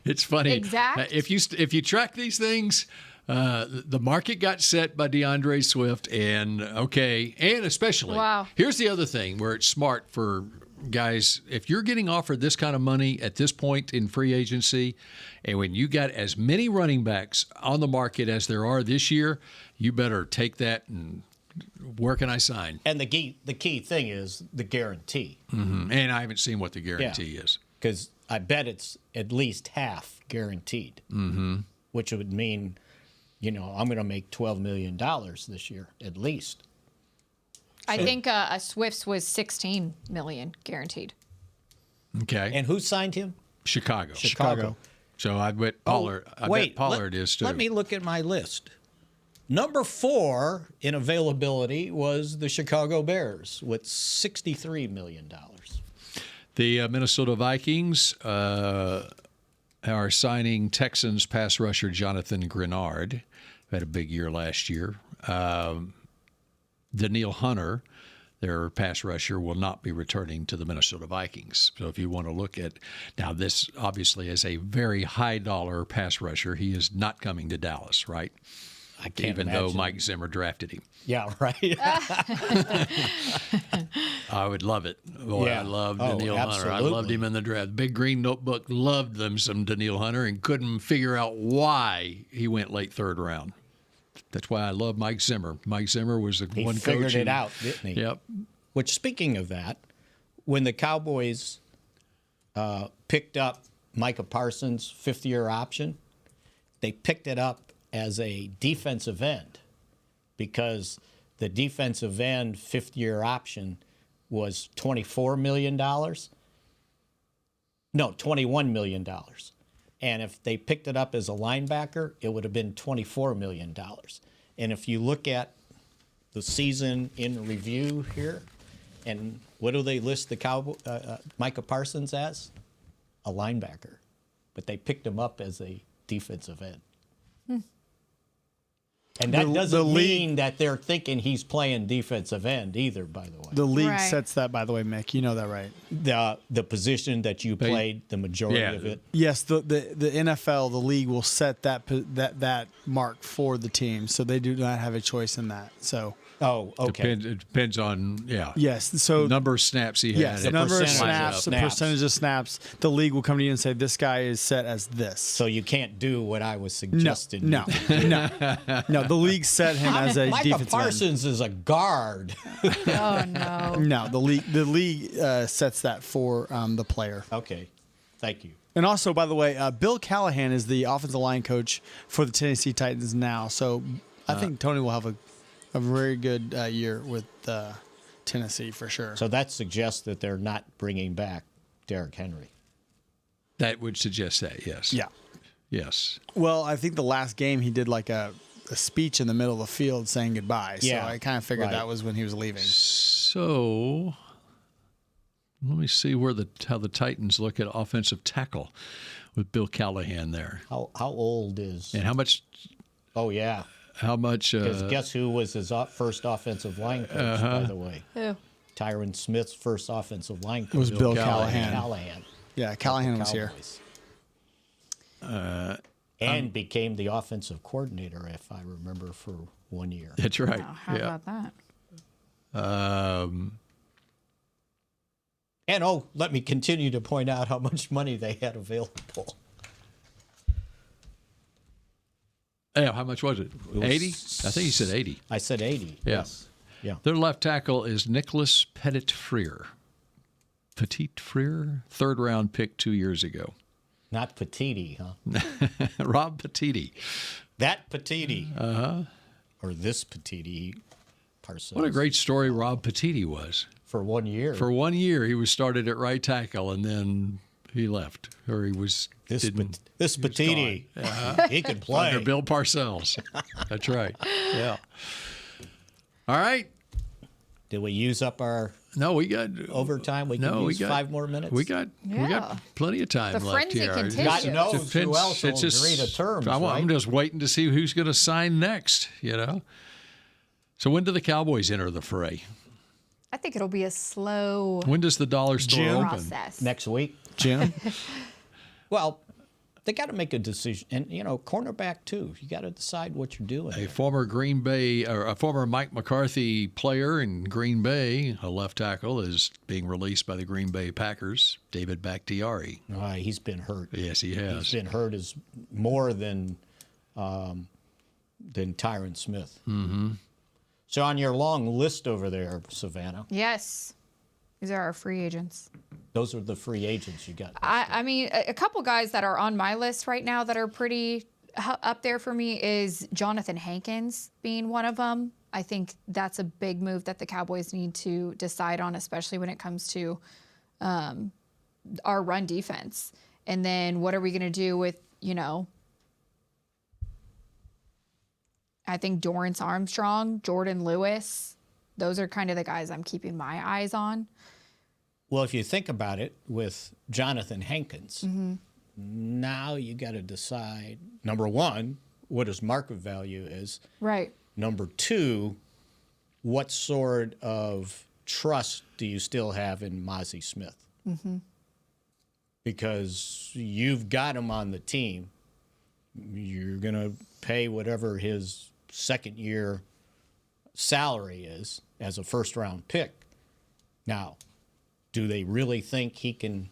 It's funny. Exact. If you track these things, the market got set by DeAndre Swift, and especially. Wow. Here's the other thing where it's smart for guys. If you're getting offered this kind of money at this point in free agency, and when you got as many running backs on the market as there are this year, you better take that and where can I sign? And the key thing is the guarantee. Mm-hmm. And I haven't seen what the guarantee is. Because I bet it's at least half guaranteed, which would mean, I'm going to make $12 million this year at least. I think a Swift's was $16 million guaranteed. Okay. And who signed him? Chicago. So I bet Pollard. Pollard is too. Let me look at my list. Number 4 in availability was the Chicago Bears with $63 million. The Minnesota Vikings are signing Texans pass rusher Jonathan Grenard, who had a big year last year. Daniil Hunter, their pass rusher, will not be returning to the Minnesota Vikings. So if you want to look at now, this obviously is a very high dollar pass rusher. He is not coming to Dallas, right? I can't even imagine. though Mike Zimmer drafted him. Yeah, right. I would love it. Boy, Yeah. I love Daniil Hunter. I loved him in the draft. Big Green Notebook loved them some Daniil Hunter and couldn't figure out why he went late third round. That's why I love Mike Zimmer. Mike Zimmer was the one coach. He figured it out, didn't he? Yep. Which, speaking of that, when the Cowboys picked up Micah Parsons' fifth-year option, they picked it up as a defensive end because the defensive end fifth-year option was $24 million. No, $21 million. And if they picked it up as a linebacker, it would have been $24 million. And if you look at the season in review here, and what do they list the Micah Parsons as? A linebacker. But they picked him up as a defensive end. And that doesn't mean that they're thinking he's playing defensive end either, by the way. The league sets that, by the way, Mick. You know that, right? The position that you played, the majority of it. Yes, the NFL, the league will set that mark for the team, so they do not have a choice in that. So. Oh, okay. It depends on, Yes, so number of snaps he had. Yes, the number of snaps, the percentage of snaps. The league will come to you and say, this guy is set as this. So you can't do what I was suggesting. No. The league set him as a defensive end. Micah Parsons is a guard. Oh, no. No, the league sets that for the player. Okay, thank you. And also, by the way, Bill Callahan is the offensive line coach for the Tennessee Titans now. So I think Tony will have a very good year with Tennessee for sure. So that suggests that they're not bringing back Derrick Henry. That would suggest that, yes. Yeah. Yes. Well, I think the last game he did like a speech in the middle of the field saying goodbye. So I kind of figured that was when he was leaving. So let me see how the Titans look at offensive tackle with Bill Callahan there. How old is... And how much... Oh, yeah. How much... Because guess who was his first offensive line coach, by the way? Who? Tyron Smith's first offensive line coach. It was Bill Callahan. Yeah, Callahan was here. And became the offensive coordinator, if I remember, for 1 year. That's right. Wow, how about that? And, let me continue to point out how much money they had available. Yeah, how much was it? 80? I think he said 80. I said 80. Yeah. Yes. Yeah. Their left tackle is Nicholas Petit-Frere. Petit-Frere? Third-round pick 2 years ago. Not Petiti, huh? Rob Petiti. That Petiti. Uh-huh. Or this Petiti. Parsons. What a great story Rob Petiti was. For 1 year. For 1 year, he was started at right tackle, and then he left. Or he was... This Petiti, he could play. Under Bill Parcells. That's right. Yeah. All right. Did we use up our... No, we got overtime. We can use 5 more minutes. We got plenty of time left here. Continues. God knows who else will agree to terms. I'm just waiting to see who's going to sign next. So when do the Cowboys enter the fray? I think it'll be a slow When does the dollar store open? process. Next week. Jim? Well, They got to make a decision. And, cornerback, too. You got to decide what you're doing. A former Mike McCarthy player in Green Bay, a left tackle, is being released by the Green Bay Packers, David Bakhtiari. He's been hurt. Yes, he has. He's been hurt as more than Tyron Smith. Mm-hmm. So on your long list over there, Savannah. Yes. These are our free agents. Those are the free agents you got. I mean, a couple guys that are on my list right now that are pretty up there for me is Jonathan Hankins being one of them. I think that's a big move that the Cowboys need to decide on, especially when it comes to our run defense. And then what are we going to do with, I think Dorrance Armstrong, Jordan Lewis. Those are kind of the guys I'm keeping my eyes on. Well, if you think about it, with Jonathan Hankins, Mm-hmm. now you got to decide, number one, what his market value is. Right. Number two, what sort of trust do you still have in Mozzie Smith? Mm-hmm. Because you've got him on the team. You're going to pay whatever his second-year salary is as a first-round pick. Now, do they really think he can,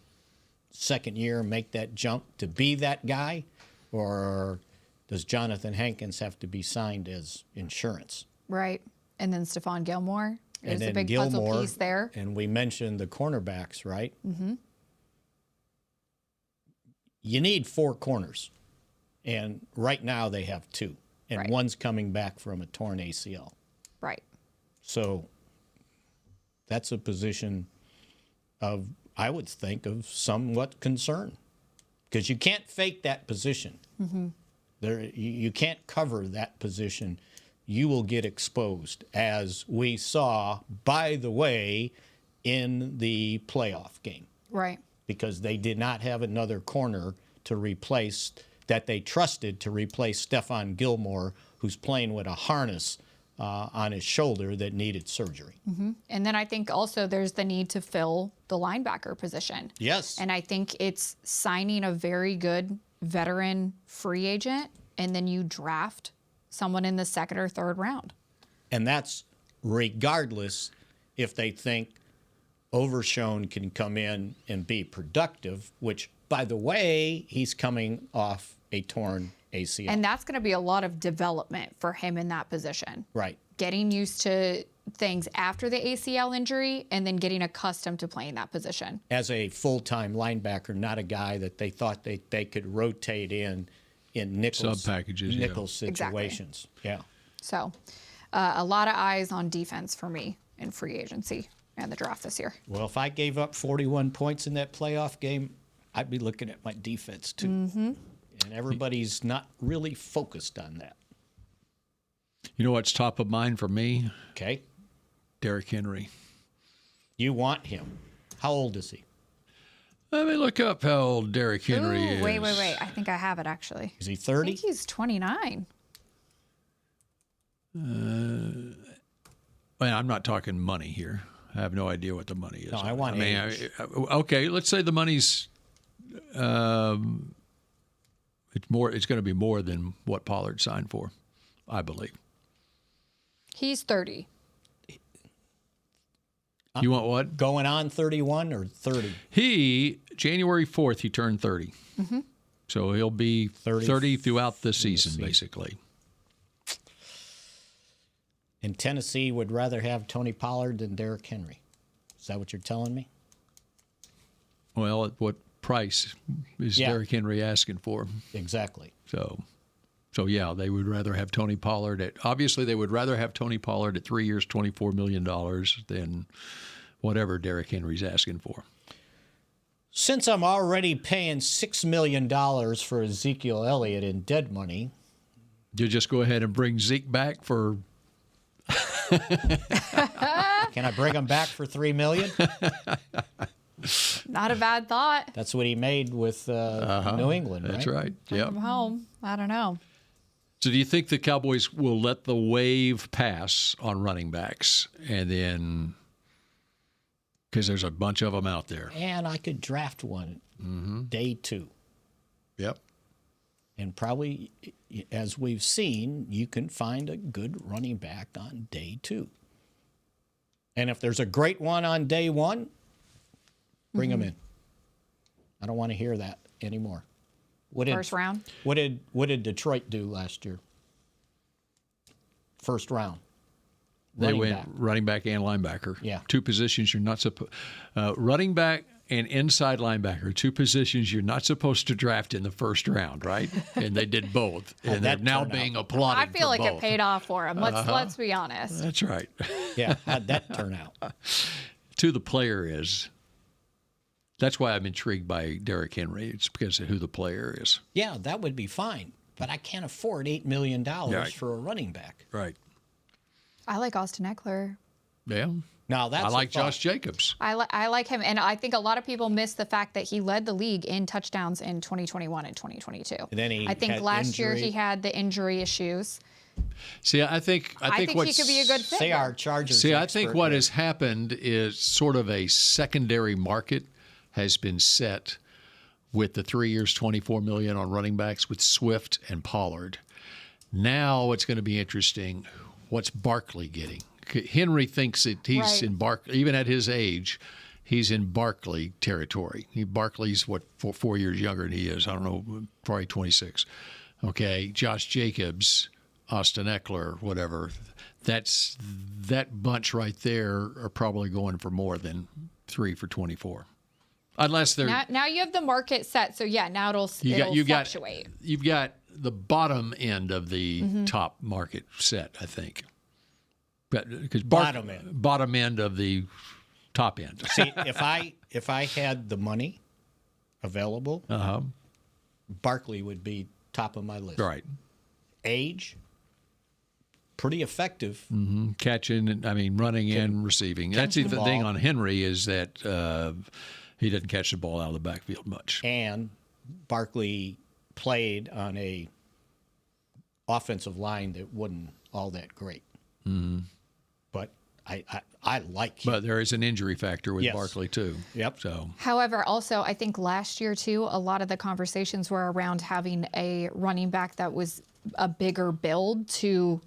second year, make that jump to be that guy? Or does Jonathan Hankins have to be signed as insurance? Right. And then Stephon Gilmore. There's And then a big Gilmore, puzzle piece there. And we mentioned the cornerbacks, right? Mm-hmm. You need 4 corners. And right now they have 2. And Right. one's coming back from a torn ACL. Right. So that's a position of, I would think, of somewhat concern. Because you can't fake that position. Mm-hmm. You can't cover that position. You will get exposed, as we saw, by the way, in the playoff game. Right. Because they did not have another corner to replace, that they trusted to replace Stephon Gilmore, who's playing with a harness on his shoulder that needed surgery. Mm-hmm. And then I think also there's the need to fill the linebacker position. Yes. And I think it's signing a very good veteran free agent, and then you draft someone in the second or third round. And that's regardless if they think Overshone can come in and be productive, which, by the way, he's coming off a torn ACL. And that's going to be a lot of development for him in that position. Right. Getting used to things after the ACL injury and then getting accustomed to playing that position. As a full-time linebacker, not a guy that they thought they could rotate in nickel sub-packages, nickel situations. Exactly. Yeah. So a lot of eyes on defense for me in free agency and the draft this year. Well, if I gave up 41 points in that playoff game, I'd be looking at my defense too. Mm-hmm. And everybody's not really focused on that. You know what's top of mind for me? Okay. Derrick Henry. You want him. How old is he? Let me look up how old Derrick Henry is. Wait. I think I have it, actually. Is he I 30? think he's 29. Well, I'm not talking money here. I have no idea what the money is. No, I want age. Okay, let's say the money's it's going to be more than what Pollard signed for, I believe. He's 30. You want what? Going on 31 or 30? January 4th, he turned 30. Mm-hmm. So he'll be 30 throughout the season, basically. And Tennessee would rather have Tony Pollard than Derrick Henry. Is that what you're telling me? Well, at what price is Derrick Henry asking for? Exactly. So yeah, they would rather have Tony Pollard obviously they would rather have Tony Pollard at 3 years, $24 million than whatever Derrick Henry's asking for. Since I'm already paying $6 million for Ezekiel Elliott in dead money, you just go ahead and bring Zeke back for. Can I bring him back for $3 million? Not a bad thought. That's what he made with New England, right? That's right. Yeah. From home. I don't know. So do you think the Cowboys will let the wave pass on running backs, and then because there's a bunch of them out there, And I could draft one day 2. Yep. And probably, as we've seen, you can find a good running back on day 2. And if there's a great one on day 1, bring him in. I don't want to hear that anymore. First round? What did Detroit do last year? First round. They went running back and linebacker. Yeah. 2 positions you're not supposed. Running back and inside linebacker, 2 positions you're not supposed to draft in the first round, right? And they did both, and they're now being applauded. I feel like both. it paid off for him. Let's be honest. That's right. Yeah, how'd that turn out? To the player is. That's why I'm intrigued by Derrick Henry. It's because of who the player is. Yeah, that would be fine, but I can't afford $8 million Right. for a running back. Right. I like Austin Eckler. Yeah. Now that's I like Josh Jacobs. I like him, and I think a lot of people miss the fact that he led the league in touchdowns in 2021 and 2022. And then I think last year he had the injury issues. See, I think he could be a good fit. Say our Chargers. See, I think what has happened is sort of a secondary market has been set with the 3 years, $24 million on running backs with Swift and Pollard. Now it's going to be interesting. What's Barkley getting? Henry thinks that he's in Barkley, even at his age, he's in Barkley territory. Barkley's, 4 years younger than he is. I don't know, probably 26. Okay, Josh Jacobs, Austin Eckler, whatever. That bunch right there are probably going for more than 3 for 24. Unless they're... Now you have the market set, so yeah, now it'll fluctuate. You've got the bottom end of the top market set, I think. Because bottom end of the top end. See, if I had the money available, Barkley would be top of my list. Right. Age, pretty effective. Catching, running and receiving. That's the thing on Henry is that he doesn't catch the ball out of the backfield much. And Barkley played on a offensive line that wasn't all that great. But I like him. But there is an injury factor with Barkley too. Yep. So. However, also I think last year too, a lot of the conversations were around having a running back that was a bigger build to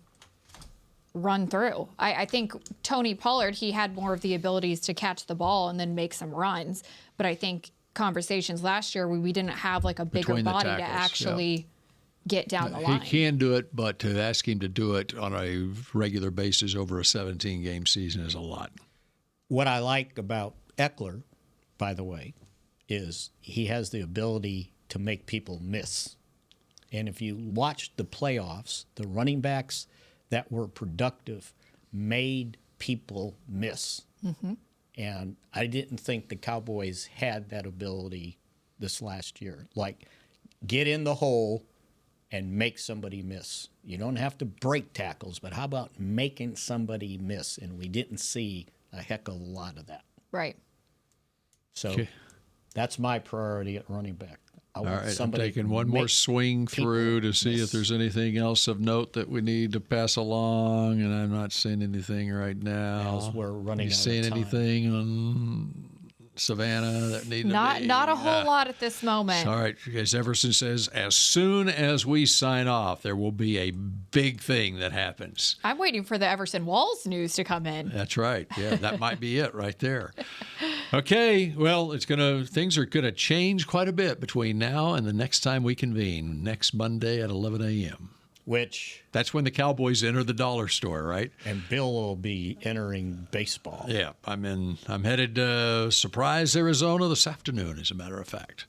run through. I think Tony Pollard, he had more of the abilities to catch the ball and then make some runs. But I think conversations last year where we didn't have like a bigger body to actually get down the line. He can do it, but to ask him to do it on a regular basis over a 17-game season is a lot. What I like about Eckler, by the way, is he has the ability to make people miss. And if you watch the playoffs, the running backs that were productive made people miss. And I didn't think the Cowboys had that ability this last year. Like, get in the hole and make somebody miss. You don't have to break tackles, but how about making somebody miss? And we didn't see a heck of a lot of that. Right. So that's my priority at running back. I want All right, I'm somebody taking one more swing through to see if there's anything else of note that we need to pass along, and I'm not seeing anything right now. As we're running you out seeing of time. anything on Savannah that need to be? Not a whole lot at this moment. All right, as Everson says, as soon as we sign off, there will be a big thing that happens. I'm waiting for the Everson Walls news to come in. That's right. Yeah, that might be it right there. Okay, well, things are gonna change quite a bit between now and the next time we convene, next Monday at 11 a.m. That's when the Cowboys enter the dollar store, right? And Bill will be entering baseball. Yeah, I'm headed to Surprise, Arizona this afternoon, as a matter of fact,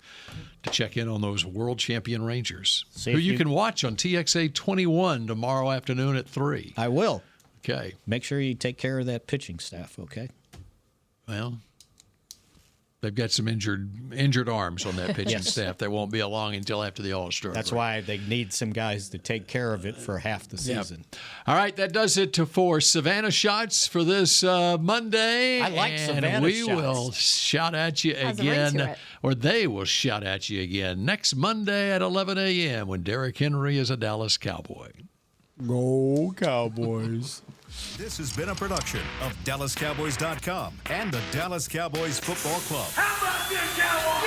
to check in on those world champion Rangers, who you can watch on TXA 21 tomorrow afternoon at 3. I will. Okay. Make sure you take care of that pitching staff, okay? Well, they've got some injured arms on that pitching staff that won't be along until after the All-Star. That's why they need some guys to take care of it for half the season. Yep. All right, that does it for Savannah Shots for this Monday. I like Savannah And we Shots. will shout at you Has a ring to again, it. or they will shout at you again next Monday at 11 a.m. when Derrick Henry is a Dallas Cowboy. Go Cowboys. This has been a production of DallasCowboys.com and the Dallas Cowboys Football Club. How about this, Cowboys?